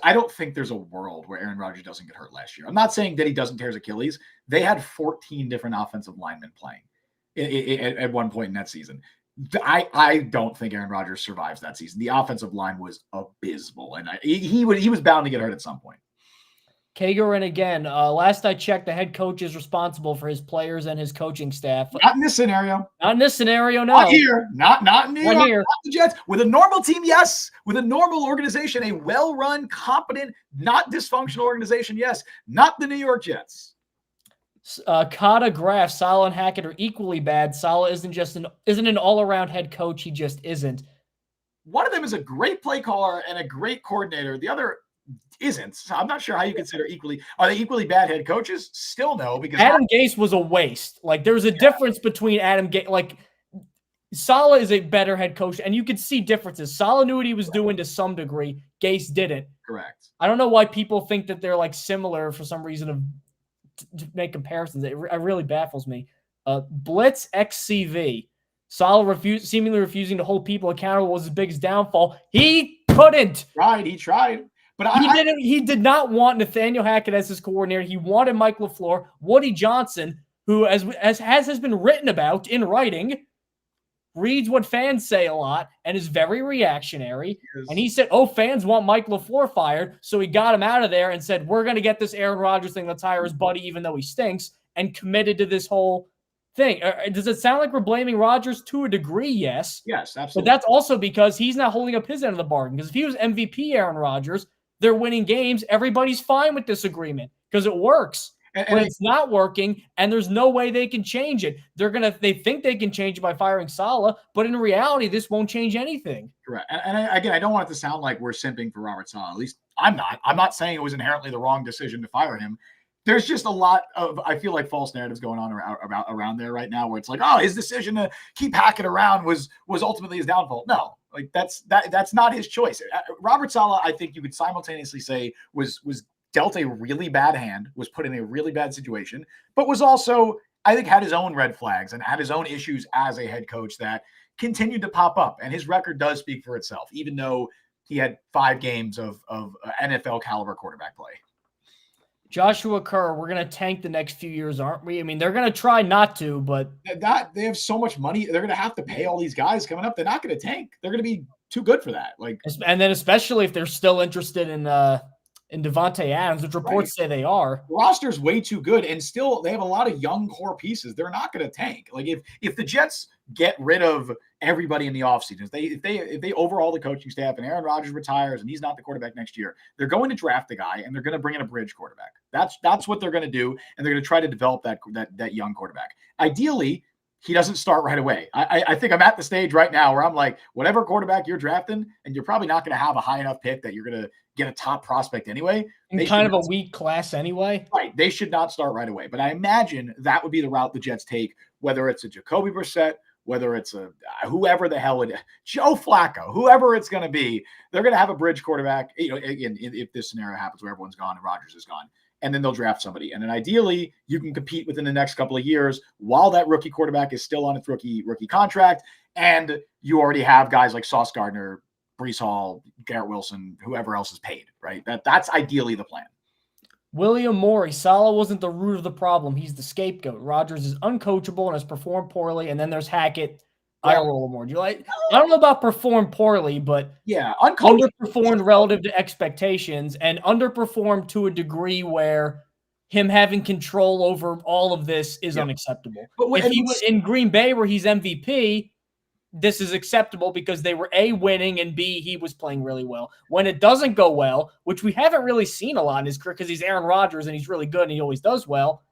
I don't think there's a world where Aaron Rodgers doesn't get hurt last year. I'm not saying that he doesn't tear his Achilles. They had 14 different offensive linemen playing at one point in that season. I don't think Aaron Rodgers survives that season. The offensive line was abysmal, and he was bound to get hurt at some point. Kager, and again, last I checked, the head coach is responsible for his players and his coaching staff. Not in this scenario. Not in this scenario, no. Not here. Not in New York. Here. Not the Jets. With a normal team, yes. With a normal organization, a well-run, competent, not dysfunctional organization, yes. Not the New York Jets. Kata Graf, Salah and Hackett are equally bad. Salah isn't an all-around head coach. He just isn't. One of them is a great play caller and a great coordinator. The other isn't. So I'm not sure how you consider equally. Are they equally bad head coaches? Still no, because Adam Gase was a waste. Like, there's a difference between Adam Gase. Like, Salah is a better head coach, and you could see differences. Salah knew what he was doing to some degree. Gase didn't. Correct. I don't know why people think that they're like similar for some reason to make comparisons. It really baffles me. Blitz XCV. Salah seemingly refusing to hold people accountable was his biggest downfall. He couldn't. He tried. But he did not want Nathaniel Hackett as his coordinator. He wanted Mike LaFleur, Woody Johnson, who as has been written about in writing, reads what fans say a lot and is very reactionary. And he said, fans want Mike LaFleur fired. So he got him out of there and said, we're going to get this Aaron Rodgers thing. Let's hire his buddy, even though he stinks, and committed to this whole thing. Does it sound like we're blaming Rodgers? To a degree, yes. Yes, absolutely. But that's also because he's not holding up his end of the bargain. Because if he was MVP Aaron Rodgers, they're winning games, everybody's fine with this agreement because it works. But it's not working, and there's no way they can change it. They think they can change it by firing Salah, but in reality, this won't change anything. Correct. And again, I don't want it to sound like we're simping for Robert Saleh. At least I'm not. I'm not saying it was inherently the wrong decision to fire him. There's just a lot of, I feel like, false narratives going on around there right now, where it's like, his decision to keep Hackett around was ultimately his downfall. No, like that's not his choice. Robert Saleh, I think you could simultaneously say was dealt a really bad hand, was put in a really bad situation, but was also, I think, had his own red flags and had his own issues as a head coach that continued to pop up. And his record does speak for itself, even though he had 5 games of NFL caliber quarterback play. Joshua Kerr, we're going to tank the next few years, aren't we? I mean, they're going to try not to, but that they have so much money. They're going to have to pay all these guys coming up. They're not going to tank. They're going to be too good for that. And then especially if they're still interested in Devontae Adams, which reports say they are. The roster's way too good, and still they have a lot of young core pieces. They're not going to tank. Like if the Jets get rid of everybody in the offseason, if they overhaul the coaching staff and Aaron Rodgers retires and he's not the quarterback next year, they're going to draft the guy and they're going to bring in a bridge quarterback. That's what they're going to do, and they're going to try to develop that young quarterback. Ideally, he doesn't start right away. I think I'm at the stage right now where I'm like, whatever quarterback you're drafting, and you're probably not going to have a high enough pick that you're going to get a top prospect anyway. In kind of a weak class anyway. Right. They should not start right away. But I imagine that would be the route the Jets take, whether it's a Jacoby Brissett, whether it's a whoever the hell it is, Joe Flacco, whoever it's going to be, they're going to have a bridge quarterback. Again, if this scenario happens where everyone's gone and Rodgers is gone, and then they'll draft somebody. And then ideally, you can compete within the next couple of years while that rookie quarterback is still on its rookie contract, and you already have guys like Sauce Gardner, Breece Hall, Garrett Wilson, whoever else is paid, right? That's ideally the plan. William Morey, Salah wasn't the root of the problem. He's the scapegoat. Rodgers is uncoachable and has performed poorly. And then there's Hackett. I roll more. I don't know about performed poorly, but underperformed relative to expectations and underperformed to a degree where him having control over all of this is unacceptable. But if he was in Green Bay where he's MVP, this is acceptable because they were A, winning, and B, he was playing really well. When it doesn't go well, which we haven't really seen a lot in his career because he's Aaron Rodgers and he's really good and he always does well,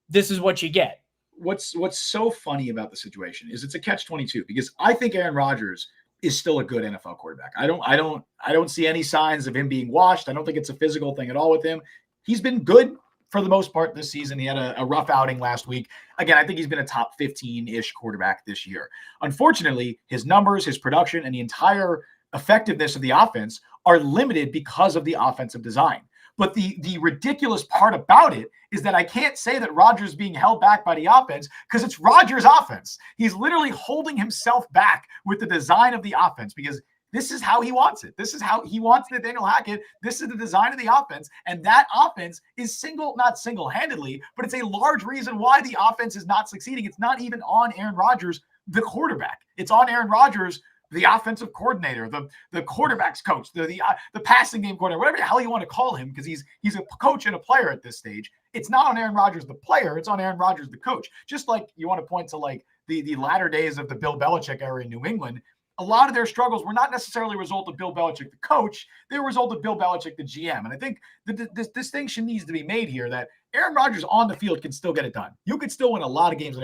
this is what you get. What's so funny about the situation is it's a catch-22 because I think Aaron Rodgers is still a good NFL quarterback. I don't see any signs of him being washed. I don't think it's a physical thing at all with him. He's been good for the most part this season. He had a rough outing last week. Again, I think he's been a top 15-ish quarterback this year. Unfortunately, his numbers, his production, and the entire effectiveness of the offense are limited because of the offensive design. But the ridiculous part about it is that I can't say that Rodgers is being held back by the offense because it's Rodgers' offense. He's literally holding himself back with the design of the offense because this is how he wants it. This is how he wants Nathaniel Hackett. This is the design of the offense. And that offense is not single-handedly, but it's a large reason why the offense is not succeeding. It's not even on Aaron Rodgers, the quarterback. It's on Aaron Rodgers the offensive coordinator, the quarterback's coach, the passing game coordinator, whatever the hell you want to call him, because he's a coach and a player at this stage. It's not on Aaron Rodgers, the player. It's on Aaron Rodgers, the coach. Just like you want to point to like the latter days of the Bill Belichick era in New England. A lot of their struggles were not necessarily a result of Bill Belichick, the coach. They were a result of Bill Belichick, the GM. And I think this distinction needs to be made here that Aaron Rodgers on the field can still get it done. You could still win a lot of games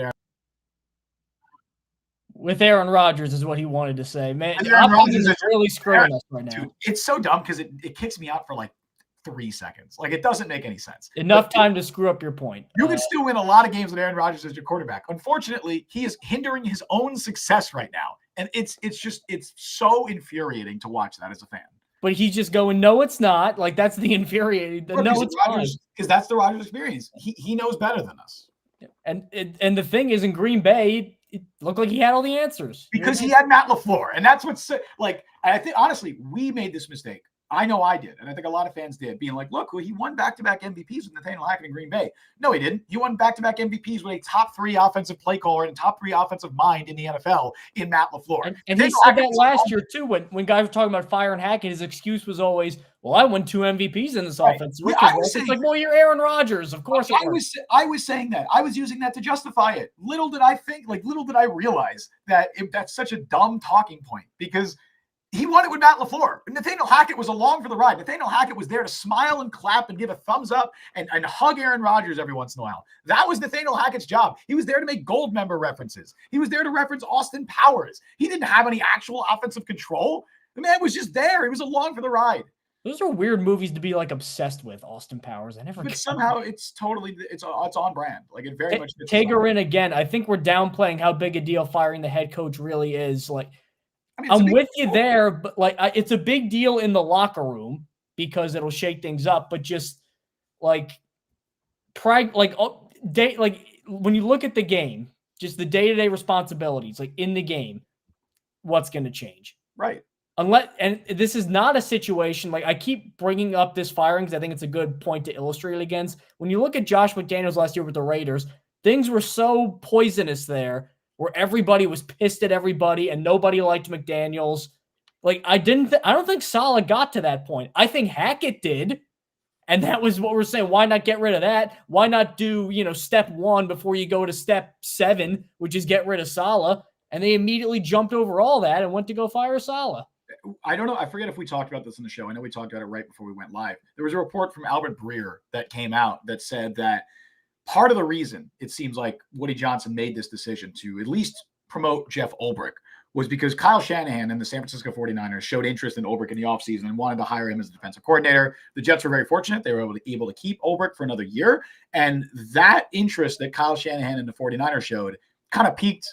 with Aaron Rodgers is what he wanted to say. Man, Aaron Rodgers is really screwing us right now. Dude, it's so dumb because it kicks me out for like 3 seconds. Like, it doesn't make any sense. Enough time to screw up your point. You can still win a lot of games with Aaron Rodgers as your quarterback. Unfortunately, he is hindering his own success right now. And it's so infuriating to watch that as a fan. But he's just going, no, it's not. Like, that's the infuriating. No, it's Rodgers, because that's the Rodgers experience. He knows better than us. And the thing is, in Green Bay, it looked like he had all the answers. Because he had Matt LaFleur. And that's what's like, I think, honestly, we made this mistake. I know I did, and I think a lot of fans did, being like, look, he won back-to-back MVPs with Nathaniel Hackett in Green Bay. No, he didn't. He won back-to-back MVPs with a top 3 offensive play caller and top 3 offensive mind in the NFL in Matt LaFleur. And he said that last year, too, when guys were talking about firing Hackett, his excuse was always, well, I won 2 MVPs in this offense. It's like, well, you're Aaron Rodgers. Of course I was saying that. I was using that to justify it. Little did I realize that that's such a dumb talking point, because he won it with Matt LaFleur. Nathaniel Hackett was along for the ride. Nathaniel Hackett was there to smile and clap and give a thumbs up and hug Aaron Rodgers every once in a while. That was Nathaniel Hackett's job. He was there to make gold member references. He was there to reference Austin Powers. He didn't have any actual offensive control. The man was just there. He was along for the ride. Those are weird movies to be like obsessed with, Austin Powers. But somehow it's on brand. Like, it very much. Take her in again. I think we're downplaying how big a deal firing the head coach really is. Like, I'm with you there, but like it's a big deal in the locker room because it'll shake things up. But just like when you look at the game, just the day-to-day responsibilities, like in the game, what's going to change? Right. And this is not a situation, like I keep bringing up this firing because I think it's a good point to illustrate it against. When you look at Josh McDaniels last year with the Raiders, things were so poisonous there, where everybody was pissed at everybody and nobody liked McDaniels. Like, I don't think Salah got to that point. I think Hackett did. And that was what we're saying. Why not get rid of that? Why not do, step 1 before you go to step 7, which is get rid of Salah? And they immediately jumped over all that and went to go fire Salah. I don't know. I forget if we talked about this in the show. I know we talked about it right before we went live. There was a report from Albert Breer that came out that said that part of the reason it seems like Woody Johnson made this decision to at least promote Jeff Ulbrich was because Kyle Shanahan and the San Francisco 49ers showed interest in Ulbrich in the offseason and wanted to hire him as a defensive coordinator. The Jets were very fortunate. They were able to keep Ulbrich for another year. And that interest that Kyle Shanahan and the 49ers showed kind of piqued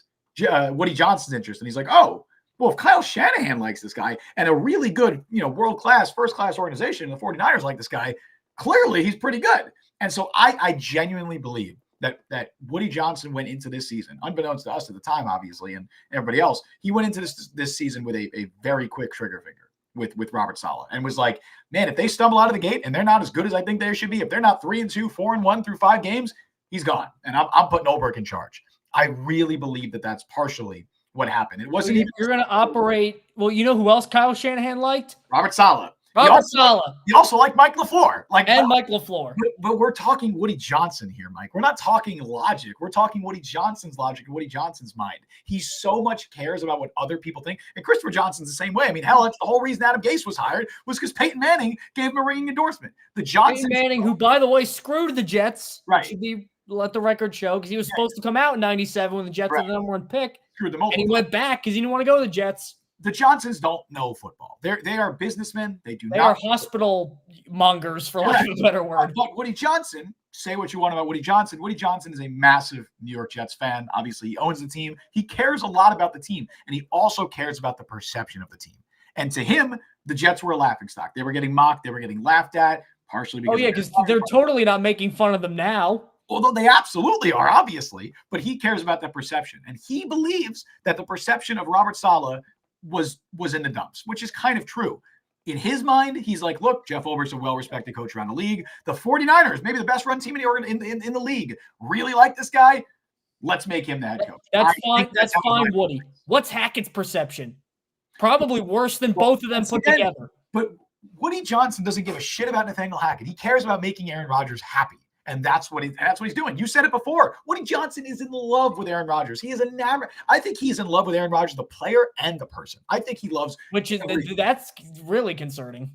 Woody Johnson's interest. And he's like, oh, well, if Kyle Shanahan likes this guy and a really good, world-class, first-class organization, the 49ers like this guy, clearly he's pretty good. And so I genuinely believe that Woody Johnson went into this season, unbeknownst to us at the time, obviously, and everybody else, he went into this season with a very quick trigger finger with Robert Saleh and was like, man, if they stumble out of the gate and they're not as good as I think they should be, if they're not 3-2, 4-1 through 5 games, he's gone. And I'm putting Ulbrich in charge. I really believe that that's partially what happened. It wasn't even. You're going to operate. Well, you know who else Kyle Shanahan liked? Robert Saleh. Saleh. He also liked Mike LaFleur. Mike LaFleur. But we're talking Woody Johnson here, Mike. We're not talking logic. We're talking Woody Johnson's logic and Woody Johnson's mind. He so much cares about what other people think. And Christopher Johnson's the same way. I mean, hell, that's the whole reason Adam Gase was hired was because Peyton Manning gave him a ringing endorsement. Peyton Manning, who, by the way, screwed the Jets. Right. Should be let the record show because he was supposed to come out in 97 when the Jets were the number 1 pick. Screwed them and he went back because he didn't want to go to the Jets. The Johnsons don't know football. They are businessmen. They are hospital mongers, for lack of a better word. But Woody Johnson, say what you want about Woody Johnson. Woody Johnson is a massive New York Jets fan. Obviously, he owns the team. He cares a lot about the team, and he also cares about the perception of the team. And to him, the Jets were a laughingstock. They were getting mocked. They were getting laughed at, partially because because they're totally not making fun of them now. Although they absolutely are, obviously, but he cares about that perception. And he believes that the perception of Robert Saleh was in the dumps, which is kind of true. In his mind, he's like, look, Jeff Ulbrich's a well-respected coach around the league. The 49ers, maybe the best run team in the league, really like this guy. Let's make him the head coach. That's fine, Woody. What's Hackett's perception? Probably worse than both of them put together. But Woody Johnson doesn't give a shit about Nathaniel Hackett. He cares about making Aaron Rodgers happy. And that's what he's doing. You said it before. Woody Johnson is in love with Aaron Rodgers. He is enamored. I think he's in love with Aaron Rodgers, the player and the person. I think he loves, that's really concerning.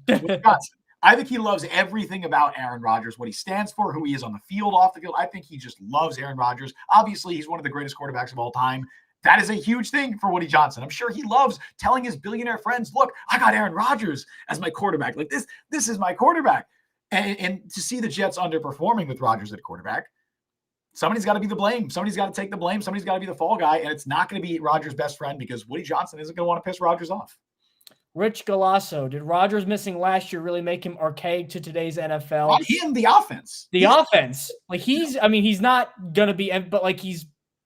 I think he loves everything about Aaron Rodgers, what he stands for, who he is on the field, off the field. I think he just loves Aaron Rodgers. Obviously, he's one of the greatest quarterbacks of all time. That is a huge thing for Woody Johnson. I'm sure he loves telling his billionaire friends, look, I got Aaron Rodgers as my quarterback. Like this is my quarterback. And to see the Jets underperforming with Rodgers at quarterback, somebody's got to be the blame. Somebody's got to take the blame. Somebody's got to be the fall guy. And it's not going to be Rodgers' best friend because Woody Johnson isn't going to want to piss Rodgers off. Rich Galasso, did Rodgers missing last year really make him archaic to today's NFL? Not him, the offense. The offense. Like he's not going to be, but like he's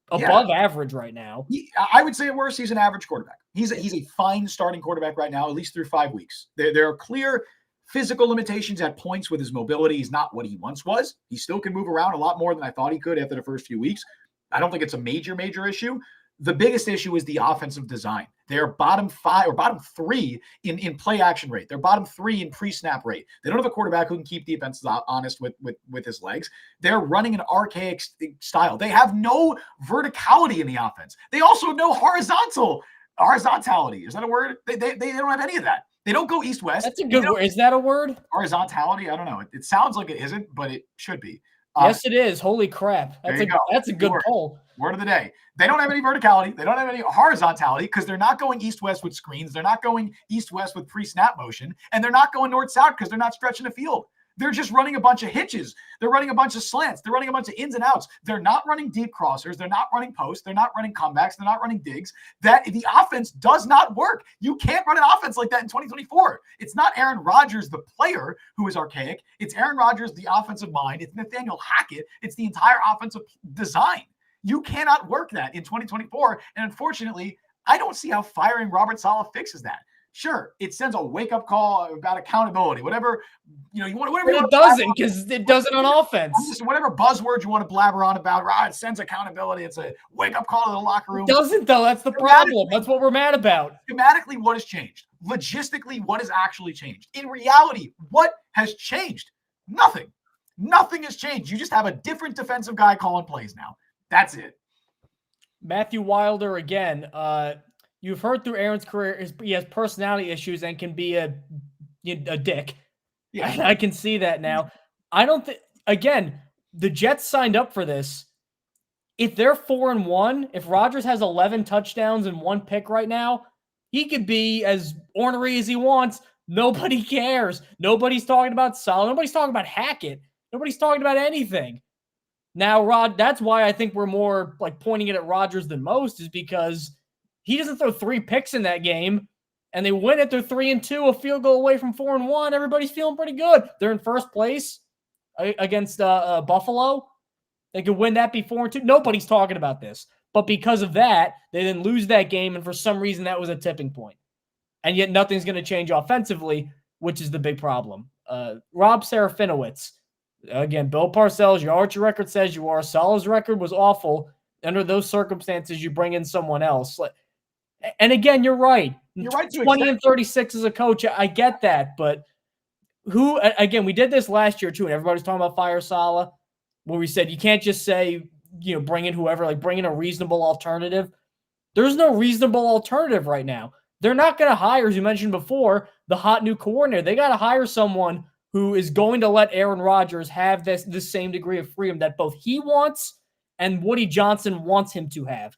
above average right now. I would say at worst, he's an average quarterback. He's a fine starting quarterback right now, at least through 5 weeks. There are clear physical limitations at points with his mobility. He's not what he once was. He still can move around a lot more than I thought he could after the first few weeks. I don't think it's a major issue. The biggest issue is the offensive design. They're bottom 5 or bottom 3 in play action rate. They're bottom 3 in pre-snap rate. They don't have a quarterback who can keep defenses honest with his legs. They're running an archaic style. They have no verticality in the offense. They also have no horizontality. Is that a word? They don't have any of that. They don't go east-west. That's a good word. Is that a word? Horizontality? I don't know. It sounds like it isn't, but it should be. Yes, it is. Holy crap. That's a good poll. Word of the day. They don't have any verticality. They don't have any horizontality because they're not going east-west with screens. They're not going east-west with pre-snap motion. And they're not going north-south because they're not stretching the field. They're just running a bunch of hitches. They're running a bunch of slants. They're running a bunch of ins and outs. They're not running deep crossers. They're not running posts. They're not running comebacks. They're not running digs. The offense does not work. You can't run an offense like that in 2024. It's not Aaron Rodgers, the player, who is archaic. It's Aaron Rodgers, the offensive mind. It's Nathaniel Hackett. It's the entire offensive design. You cannot work that in 2024. And unfortunately, I don't see how firing Robert Saleh fixes that. Sure, it sends a wake-up call about accountability, whatever, you want. Whatever. But it doesn't, because it doesn't on offense. Just whatever buzzword you want to blabber on about, it sends accountability. It's a wake-up call to the locker room. It doesn't, though. That's the problem. That's what we're mad about. Schematically, what has changed? Logistically, what has actually changed? In reality, what has changed? Nothing. Nothing has changed. You just have a different defensive guy calling plays now. That's it. Matthew Wilder again. You've heard through Aaron's career, he has personality issues and can be a dick. Yeah, I can see that now. I don't think, again, the Jets signed up for this. If they're 4-1, if Rodgers has 11 touchdowns and 1 pick right now, he could be as ornery as he wants. Nobody cares. Nobody's talking about Salah. Nobody's talking about Hackett. Nobody's talking about anything. Now, that's why I think we're more like pointing it at Rodgers than most, is because he doesn't throw 3 picks in that game, and they win it. They're 3-2, a field goal away from 4-1. Everybody's feeling pretty good. They're in first place against Buffalo. They could win that, be 4-2. Nobody's talking about this. But because of that, they then lose that game, and for some reason that was a tipping point. And yet nothing's going to change offensively, which is the big problem. Rob Serafinowicz. Again, Bill Parcells, your Archer record says you are. Salah's record was awful. Under those circumstances, you bring in someone else. And again, you're right. You're right. 20 and 36 as a coach, I get that. But who, again, we did this last year too, and everybody's talking about fire Salah, where we said you can't just say, bring in whoever, like bring in a reasonable alternative. There's no reasonable alternative right now. They're not going to hire, as you mentioned before, the hot new coordinator. They got to hire someone who is going to let Aaron Rodgers have this same degree of freedom that both he wants and Woody Johnson wants him to have.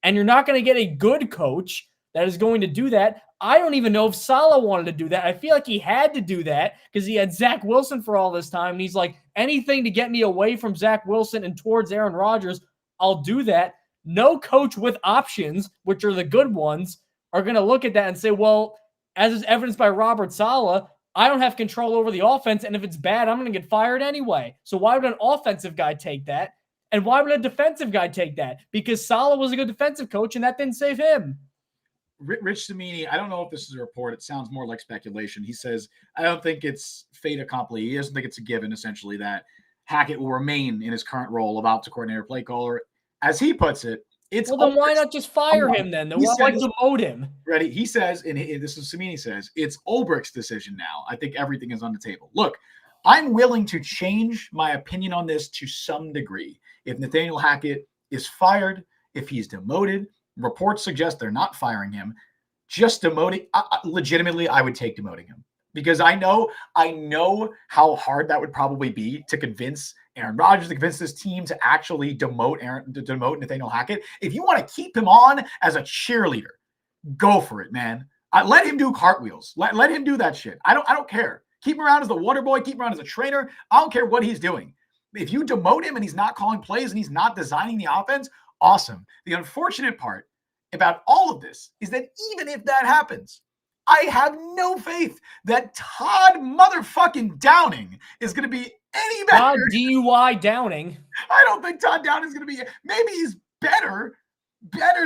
And you're not going to get a good coach that is going to do that. I don't even know if Salah wanted to do that. I feel like he had to do that because he had Zach Wilson for all this time. And he's like, anything to get me away from Zach Wilson and towards Aaron Rodgers, I'll do that. No coach with options, which are the good ones, are going to look at that and say, well, as is evidenced by Robert Saleh, I don't have control over the offense. And if it's bad, I'm going to get fired anyway. So why would an offensive guy take that? And why would a defensive guy take that? Because Salah was a good defensive coach, and that didn't save him. Rich Cimini, I don't know if this is a report. It sounds more like speculation. He says, I don't think it's fait accompli. He doesn't think it's a given, essentially, that Hackett will remain in his current role of offensive coordinator, play caller. As he puts it, It's Well, then why not just fire him then? Why demote him? Ready? He says, and this is Samini says, it's Ulbricht's decision now. I think everything is on the table. Look, I'm willing to change my opinion on this to some degree. If Nathaniel Hackett is fired, if he's demoted, reports suggest they're not firing him, just demoting, legitimately, I would take demoting him. Because I know how hard that would probably be to convince Aaron Rodgers, to convince this team to actually demote Nathaniel Hackett. If you want to keep him on as a cheerleader, go for it, man. Let him do cartwheels. Let him do that shit. I don't care. Keep him around as the water boy. Keep him around as a trainer. I don't care what he's doing. If you demote him and he's not calling plays and he's not designing the offense, awesome. The unfortunate part about all of this is that even if that happens, I have no faith that Todd motherfucking Downing is going to be any better. Todd DUI Downing. I don't think Todd Downing is going to be. Maybe he's better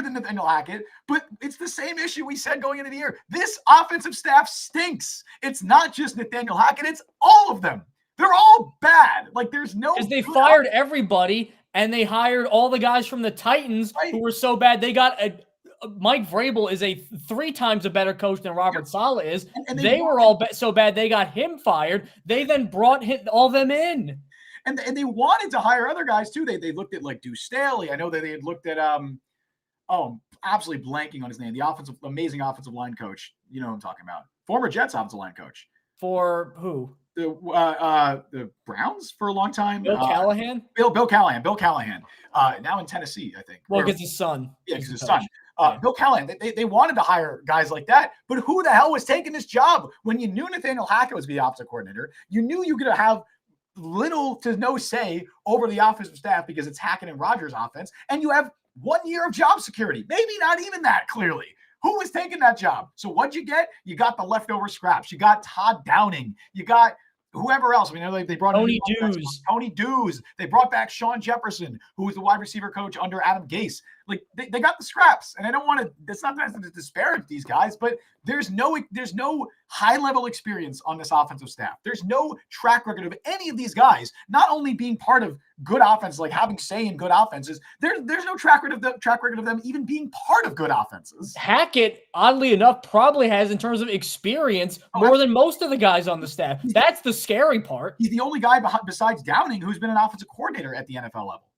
than Nathaniel Hackett, but it's the same issue we said going into the year. This offensive staff stinks. It's not just Nathaniel Hackett. It's all of them. They're all bad. Like there's no. Because they fired everybody and they hired all the guys from the Titans who were so bad. They got Mike Vrabel is 3 times a better coach than Robert Saleh is. And they were all so bad they got him fired. They then brought all them in. And they wanted to hire other guys too. They looked at like Deuce Staley. I know that they had looked at I'm absolutely blanking on his name. The amazing offensive line coach. You know what I'm talking about. Former Jets offensive line coach. For who? The Browns for a long time. Bill Callahan? Bill Callahan. Now in Tennessee, I think. Well, because his son. Yeah, because his son. Bill Callahan. They wanted to hire guys like that, but who the hell was taking this job when you knew Nathaniel Hackett was the offensive coordinator? You knew you could have little to no say over the offensive staff because it's Hackett and Rodgers offense, and you have 1 year of job security. Maybe not even that clearly. Who was taking that job? So what'd you get? You got the leftover scraps. You got Todd Downing. You got whoever else. I mean, they brought Tony Dews. Tony Dews. They brought back Sean Jefferson, who was the wide receiver coach under Adam Gase. Like they got the scraps, and I don't want to. That's not to disparage these guys, but there's no high level experience on this offensive staff. There's no track record of any of these guys not only being part of good offenses, like having say in good offenses. There's no track record of them even being part of good offenses. Hackett, oddly enough, probably has in terms of experience more than most of the guys on the staff. That's the scary part. He's the only guy besides Downing who's been an offensive coordinator at the NFL level.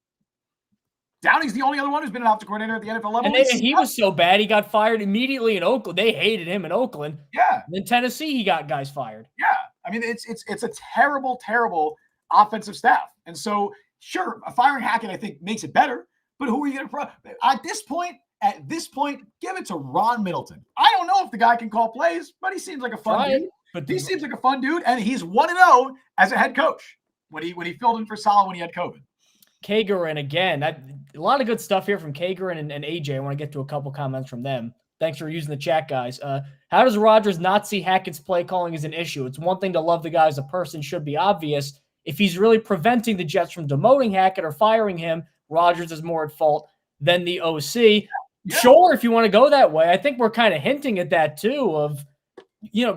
Downing's the only other one who's been an offensive coordinator at the NFL level. And he was so bad, he got fired immediately in Oakland. They hated him in Oakland. Yeah. And in Tennessee, he got guys fired. Yeah. I mean, it's a terrible, terrible offensive staff. And so, sure, firing Hackett, I think, makes it better. But who are you going to at this point, give it to Ron Middleton. I don't know if the guy can call plays, but he seems like a fun dude. But he seems like a fun dude, and he's 1-0 as a head coach when he filled in for Salah when he had COVID. Kagerin, again, a lot of good stuff here from Kagerin and AJ. I want to get to a couple comments from them. Thanks for using the chat, guys. How does Rodgers not see Hackett's play calling as an issue? It's one thing to love the guy as a person, should be obvious. If he's really preventing the Jets from demoting Hackett or firing him, Rodgers is more at fault than the OC. Yeah. Sure, if you want to go that way. I think we're kind of hinting at that too of,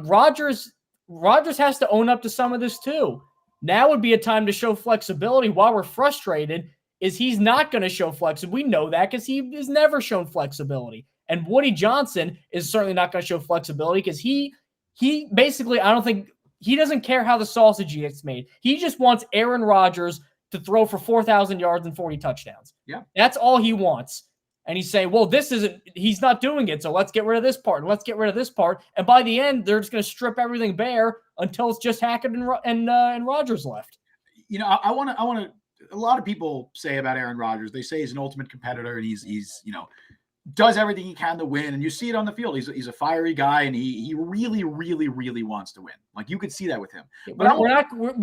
Rodgers has to own up to some of this too. Now would be a time to show flexibility. While we're frustrated, he's not going to show flexibility. We know that because he has never shown flexibility. And Woody Johnson is certainly not going to show flexibility because he basically, I don't think, he doesn't care how the sausage gets made. He just wants Aaron Rodgers to throw for 4,000 yards and 40 touchdowns. Yeah. That's all he wants. And he's saying, well, he's not doing it, so let's get rid of this part, and let's get rid of this part. And by the end, they're just going to strip everything bare until it's just Hackett and Rodgers left. I want to. A lot of people say about Aaron Rodgers, they say he's an ultimate competitor, and he's does everything he can to win. And you see it on the field. He's a fiery guy, and he really, really, really wants to win. Like you could see that with him. But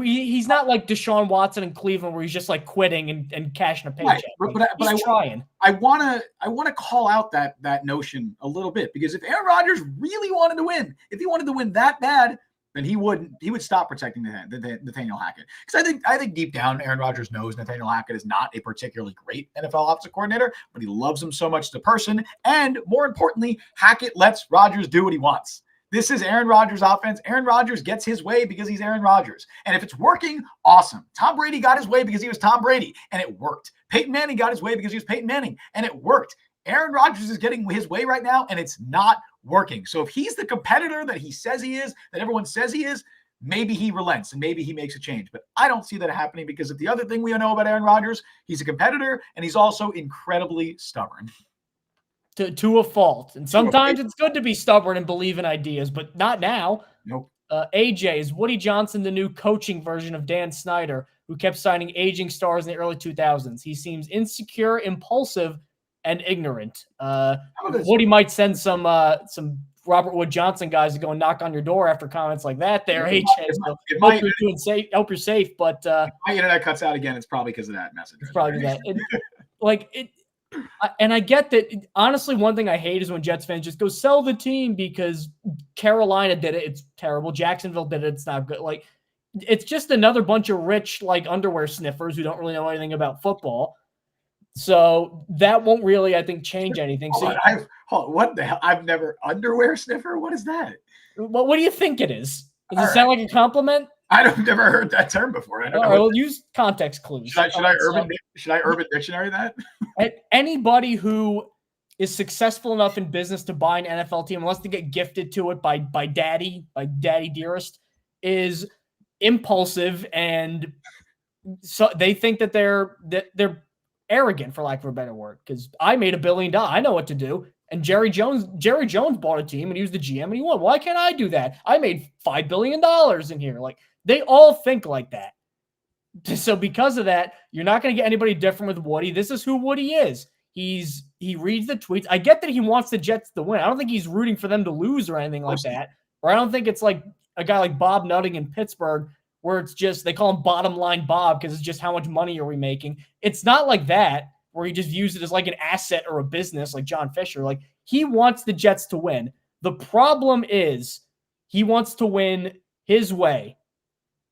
he's not like Deshaun Watson in Cleveland, where he's just like quitting and cashing a paycheck. Right. But he's trying. I want to call out that notion a little bit, because if Aaron Rodgers really wanted to win, if he wanted to win that bad, then he would stop protecting Nathaniel Hackett. Because I think deep down, Aaron Rodgers knows Nathaniel Hackett is not a particularly great NFL offensive coordinator, but he loves him so much as a person. And more importantly, Hackett lets Rodgers do what he wants. This is Aaron Rodgers' offense. Aaron Rodgers gets his way because he's Aaron Rodgers. And if it's working, awesome. Tom Brady got his way because he was Tom Brady, and it worked. Peyton Manning got his way because he was Peyton Manning, and it worked. Aaron Rodgers is getting his way right now, and it's not working. So if he's the competitor that he says he is, that everyone says he is, maybe he relents and maybe he makes a change. But I don't see that happening because of the other thing we know about Aaron Rodgers, he's a competitor, and he's also incredibly stubborn. To a fault. And sometimes it's good to be stubborn and believe in ideas, but not now. Nope. AJ, is Woody Johnson the new coaching version of Dan Snyder, who kept signing aging stars in the early 2000s? He seems insecure, impulsive, and ignorant. Woody might send some Robert Wood Johnson guys to go and knock on your door after comments like that there, AJ. Hope you're safe, but my internet cuts out again. It's probably because of that message. It's probably that. And I get that. Honestly, one thing I hate is when Jets fans just go sell the team because Carolina did it. It's terrible. Jacksonville did it. It's not good. Like, it's just another bunch of rich, like, underwear sniffers who don't really know anything about football. So that won't really, I think, change anything. What the hell? I've never underwear sniffer. What is that? What do you think it is? Does it sound like a compliment? I've never heard that term before. I don't know. We'll use context clues. Should I Urban Dictionary that? Anybody who is successful enough in business to buy an NFL team, unless they get gifted to it by daddy dearest, is impulsive, and so they think that they're arrogant, for lack of a better word. Because I made $1 billion, I know what to do. And Jerry Jones bought a team, and he was the GM, and he won. Why can't I do that? I made $5 billion in here. Like, they all think like that. So because of that, you're not going to get anybody different with Woody. This is who Woody is. He reads the tweets. I get that he wants the Jets to win. I don't think he's rooting for them to lose or anything like that. Or I don't think it's like a guy like Bob Nutting in Pittsburgh, where it's just, they call him bottom line Bob because it's just how much money are we making. It's not like that, where he just views it as like an asset or a business like John Fisher. Like, he wants the Jets to win. The problem is he wants to win his way.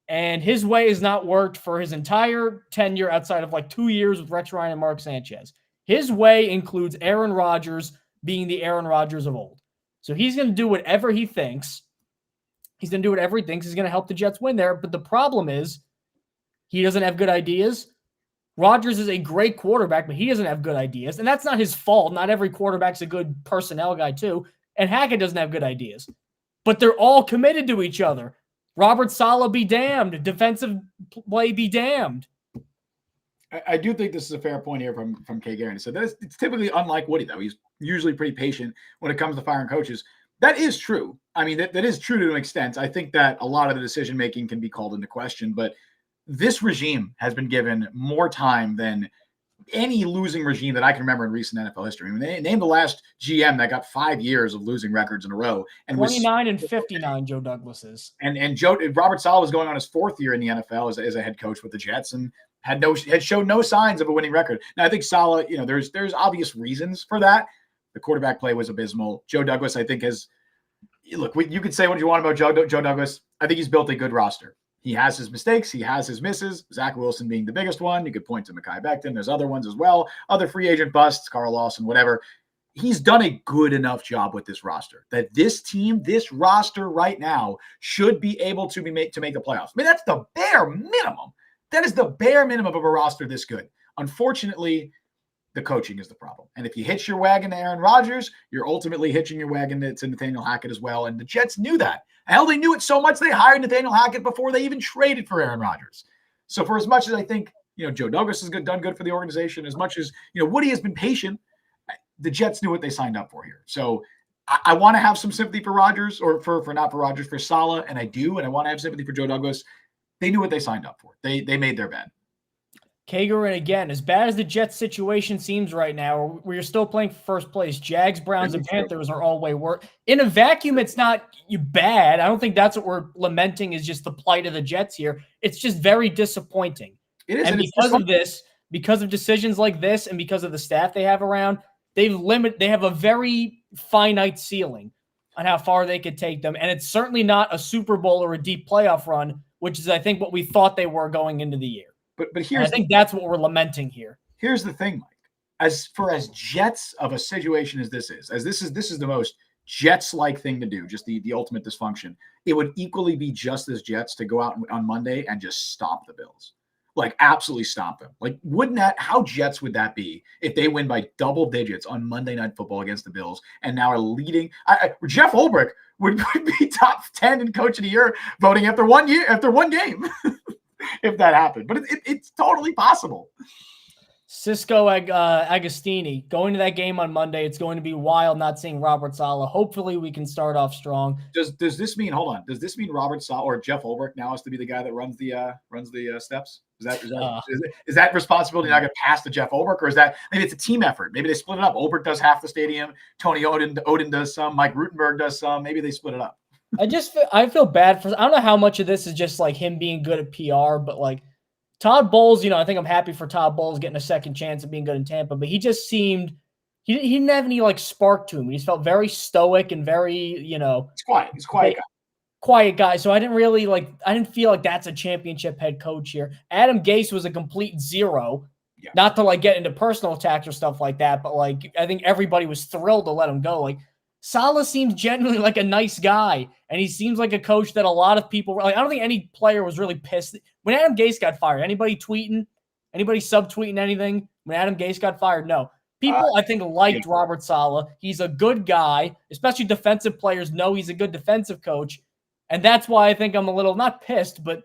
And his way has not worked for his entire tenure outside of like 2 years with Rex Ryan and Mark Sanchez. His way includes Aaron Rodgers being the Aaron Rodgers of old. So he's going to do whatever he thinks. He's going to do whatever he thinks is going to help the Jets win there. But the problem is he doesn't have good ideas. Rodgers is a great quarterback, but he doesn't have good ideas. And that's not his fault. Not every quarterback's a good personnel guy too. And Hackett doesn't have good ideas. But they're all committed to each other. Robert Saleh be damned. Defensive play be damned. I do think this is a fair point here from Kay Garrett. So it's typically unlike Woody, though. He's usually pretty patient when it comes to firing coaches. That is true. I mean, that is true to an extent. I think that a lot of the decision-making can be called into question, but this regime has been given more time than any losing regime that I can remember in recent NFL history. I mean, they named the last GM that got 5 years of losing records in a row. And 29 and 59, Joe Douglas is. And Robert Saleh was going on his 4th year in the NFL as a head coach with the Jets, and had shown no signs of a winning record. Now, I think Saleh, there's obvious reasons for that. The quarterback play was abysmal. Joe Douglas, I think, you could say what you want about Joe Douglas. I think he's built a good roster. He has his mistakes. He has his misses. Zach Wilson being the biggest one. You could point to Mekhi Becton. There's other ones as well. Other free agent busts, Carl Lawson, whatever. He's done a good enough job with this roster that this roster right now should be able to make the playoffs. I mean, that's the bare minimum. That is the bare minimum of a roster this good. Unfortunately, the coaching is the problem. And if you hitch your wagon to Aaron Rodgers, you're ultimately hitching your wagon to Nathaniel Hackett as well. And the Jets knew that. Hell, they knew it so much they hired Nathaniel Hackett before they even traded for Aaron Rodgers. So for as much as I think, Joe Douglas has done good for the organization, as much as, Woody has been patient, the Jets knew what they signed up for here. So I want to have some sympathy for Rodgers, or not for Rodgers, for Salah. And I do. And I want to have sympathy for Joe Douglas. They knew what they signed up for. They made their bed. Kager, again, as bad as the Jets situation seems right now, we're still playing for first place. Jags, Browns, and Panthers are all way worse. In a vacuum, it's not bad. I don't think that's what we're lamenting is just the plight of the Jets here. It's just very disappointing. It is. And because of this, because of decisions like this, and because of the staff they have around, they have a very finite ceiling on how far they could take them. And it's certainly not a Super Bowl or a deep playoff run, which is, I think, what we thought they were going into the year. But here's, I think that's what we're lamenting here. Here's the thing, Mike. As Jets of a situation as this is the most Jets-like thing to do, just the ultimate dysfunction. It would equally be just as Jets to go out on Monday and just stomp the Bills. Like, absolutely stomp them. Like, how Jets would that be if they win by double digits on Monday Night Football against the Bills and now are leading? Jeff Ulbrich would be top 10 in Coach of the Year voting after one game if that happened. But it's totally possible. Cisco Agostini going to that game on Monday. It's going to be wild not seeing Robert Saleh. Hopefully we can start off strong. Does this mean, hold on, does this mean Robert Saleh or Jeff Ulbrich now has to be the guy that runs the steps? Is that responsibility not going to pass to Jeff Ulbrich, or is that maybe it's a team effort? Maybe they split it up. Ulbrich does half the stadium. Tony Odin does some. Mike Rutenberg does some. Maybe they split it up. I feel bad for. I don't know how much of this is just like him being good at PR, but like Todd Bowles, I think I'm happy for Todd Bowles getting a second chance at being good in Tampa, but he just seemed he didn't have any like spark to him. He just felt very stoic and very, He's quiet. He's quiet guy. Quiet guy. So I didn't feel like that's a championship head coach here. Adam Gase was a complete zero. Yeah. Not to like get into personal attacks or stuff like that, but like I think everybody was thrilled to let him go. Like Salah seems genuinely like a nice guy, and he seems like a coach that a lot of people like. I don't think any player was really pissed when Adam Gase got fired. Anybody tweeting, anybody subtweeting anything when Adam Gase got fired? No. People, I think, liked Robert Saleh. He's a good guy, especially defensive players know he's a good defensive coach, and that's why I think I'm a little not pissed, but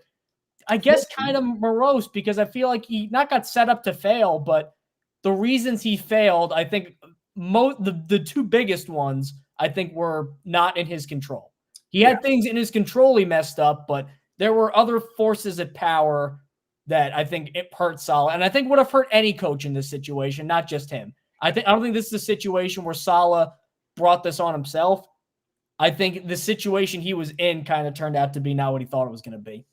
I guess kind of morose because I feel like he not got set up to fail, but the reasons he failed, I think the two biggest ones, I think were not in his control. He had things in his control he messed up, but there were other forces at power that I think it hurt Saleh, and I think would have hurt any coach in this situation, not just him. I don't think this is a situation where Saleh brought this on himself. I think the situation he was in kind of turned out to be not what he thought it was going to be.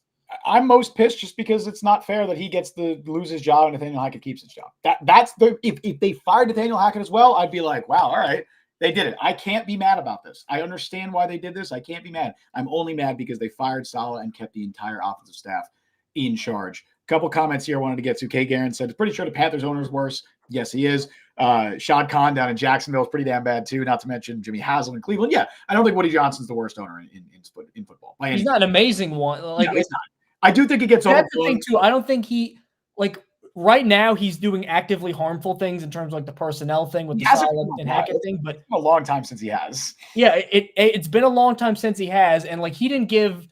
I'm most pissed just because it's not fair that he gets to lose his job and Nathaniel Hackett keeps his job. If they fired Nathaniel Hackett as well, I'd be like, wow, all right. They did it. I can't be mad about this. I understand why they did this. I can't be mad. I'm only mad because they fired Salah and kept the entire offensive staff in charge. A couple comments here I wanted to get to. Kay Guerin said, pretty sure the Panthers owner is worse. Yes, he is. Shad Khan down in Jacksonville is pretty damn bad too, not to mention Jimmy Haslam in Cleveland. Yeah, I don't think Woody Johnson's the worst owner in football. He's not an amazing one. Like, no, he's not. I do think he gets overblown. That's the thing too. I don't think he right now he's doing actively harmful things in terms of like the personnel thing with the Salah and Hackett thing. But it's been a long time since he has. Yeah, it's been a long time since he has, and like he didn't give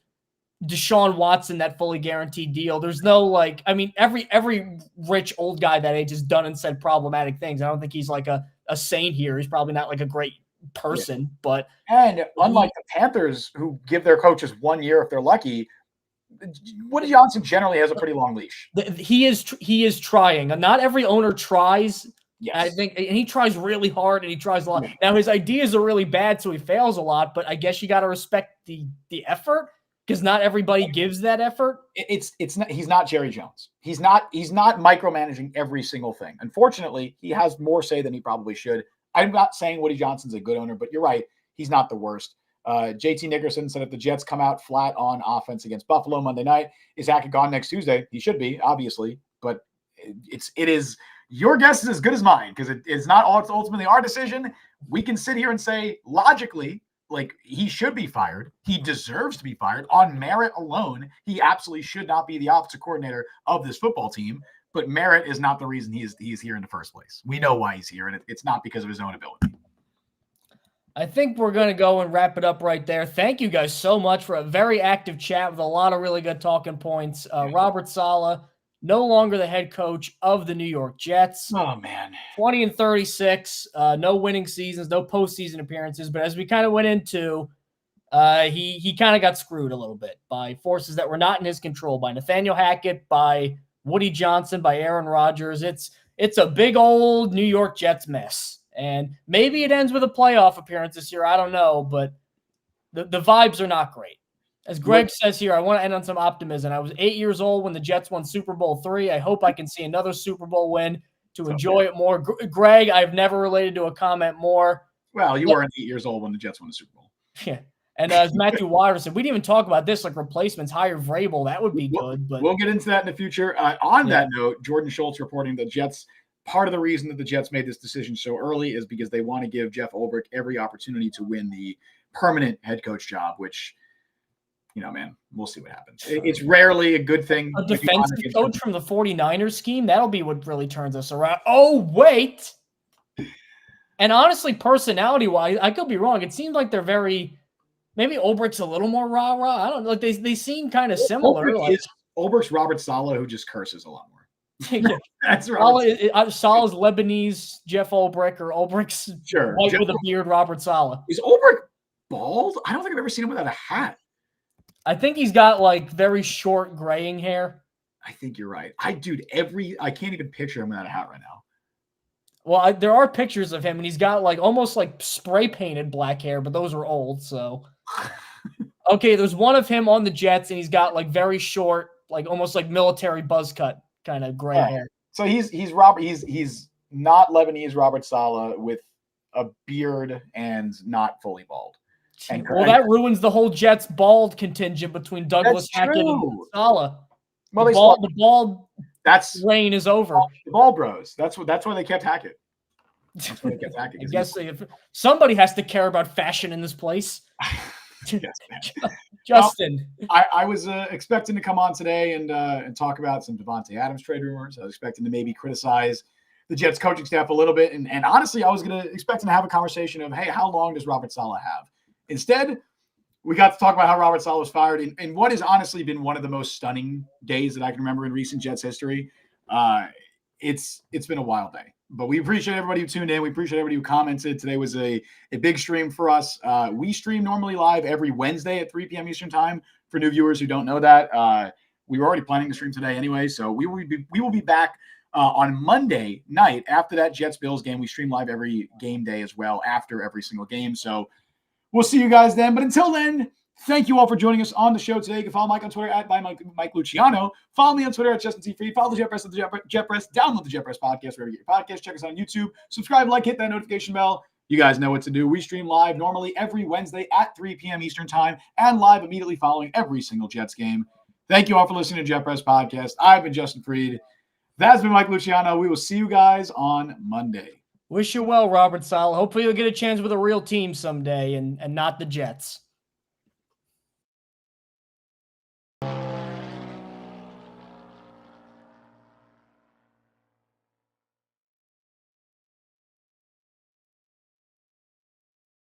Deshaun Watson that fully guaranteed deal. There's no every rich old guy that age has done and said problematic things. I don't think he's like a saint here. He's probably not like a great person, but unlike the Panthers who give their coaches 1 year if they're lucky, Woody Johnson generally has a pretty long leash. He is trying. Not every owner tries. Yes. I think, and he tries really hard and he tries a lot. Now his ideas are really bad, so he fails a lot. But I guess you got to respect the effort because not everybody gives that effort. It's not. He's not Jerry Jones. He's not micromanaging every single thing. Unfortunately, he has more say than he probably should. I'm not saying Woody Johnson's a good owner, but you're right. He's not the worst. JT Nickerson said if the Jets come out flat on offense against Buffalo Monday night, is Hackett gone next Tuesday? He should be, obviously, but it is your guess is as good as mine because it's not ultimately our decision. We can sit here and say logically, like he should be fired. He deserves to be fired on merit alone. He absolutely should not be the offensive coordinator of this football team. But merit is not the reason he's here in the first place. We know why he's here, and it's not because of his own ability. I think we're going to go and wrap it up right there. Thank you guys so much for a very active chat with a lot of really good talking points. Robert Saleh, no longer the head coach of the New York Jets. Oh, man. 20-36, no winning seasons, no postseason appearances. But as we kind of went into, he kind of got screwed a little bit by forces that were not in his control, by Nathaniel Hackett, by Woody Johnson, by Aaron Rodgers. It's a big old New York Jets mess. And maybe it ends with a playoff appearance this year. I don't know, but the vibes are not great. As Greg says here, I want to end on some optimism. I was 8 years old when the Jets won Super Bowl III. I hope I can see another Super Bowl win to enjoy it more. Greg, I've never related to a comment more. Well, you weren't 8 years old when the Jets won the Super Bowl. Yeah. And as Matthew Waters said, we didn't even talk about this, like replacements, hire Vrabel. That would be good. But we'll get into that in the future. On that note, Jordan Schultz reporting the Jets part of the reason that the Jets made this decision so early is because they want to give Jeff Ulbrich every opportunity to win the permanent head coach job, which, man, we'll see what happens. It's rarely a good thing. A defensive coach from the 49ers scheme, that'll be what really turns us around. Oh, wait. And honestly, personality-wise, I could be wrong. It seems like they're maybe Ulbricht's a little more rah-rah. I don't know. Like they seem kind of similar. Ulbricht's Robert Saleh, who just curses a lot more. Yeah. That's right. Saleh's Lebanese Jeff Ulbrich, or Ulbricht's white with a beard Robert Saleh. Is Ulbrich bald? I don't think I've ever seen him without a hat. I think he's got like very short graying hair. I think you're right. I can't even picture him without a hat right now. Well, there are pictures of him, and he's got like almost like spray painted black hair, but those are old. So, okay, there's one of him on the Jets, and he's got like very short, like almost like military buzz cut kind of gray hair. So he's not Lebanese Robert Saleh with a beard and not fully bald. That ruins the whole Jets bald contingent between Douglas Hackett and Salah. Well, the bald reign is over. The ball bros. That's why they kept Hackett. That's why they kept Hackett. I guess if somebody has to care about fashion in this place. Justin. I was expecting to come on today and talk about some Devontae Adams trade rumors. I was expecting to maybe criticize the Jets coaching staff a little bit. And honestly, I was expecting to have a conversation of, hey, how long does Robert Saleh have? Instead, we got to talk about how Robert Saleh was fired in what has honestly been one of the most stunning days that I can remember in recent Jets history. It's been a wild day. But we appreciate everybody who tuned in. We appreciate everybody who commented. Today was a big stream for us. We stream normally live every Wednesday at 3 p.m. Eastern time. For new viewers who don't know that, we were already planning to stream today anyway. So we will be back on Monday night after that Jets-Bills game. We stream live every game day as well after every single game. So we'll see you guys then. But until then, thank you all for joining us on the show today. You can follow Mike on Twitter at Mike Luciano. Follow me on Twitter at Justin T. Freed. Follow the Jet Press at the Jet Press. Download the Jet Press podcast wherever you get your podcasts. Check us out on YouTube. Subscribe, hit that notification bell. You guys know what to do. We stream live normally every Wednesday at 3 p.m. Eastern time and live immediately following every single Jets game. Thank you all for listening to Jet Press Podcast. I've been Justin Freed. That's been Mike Luciano. We will see you guys on Monday. Wish you well, Robert Saleh. Hopefully you'll get a chance with a real team someday and not the Jets.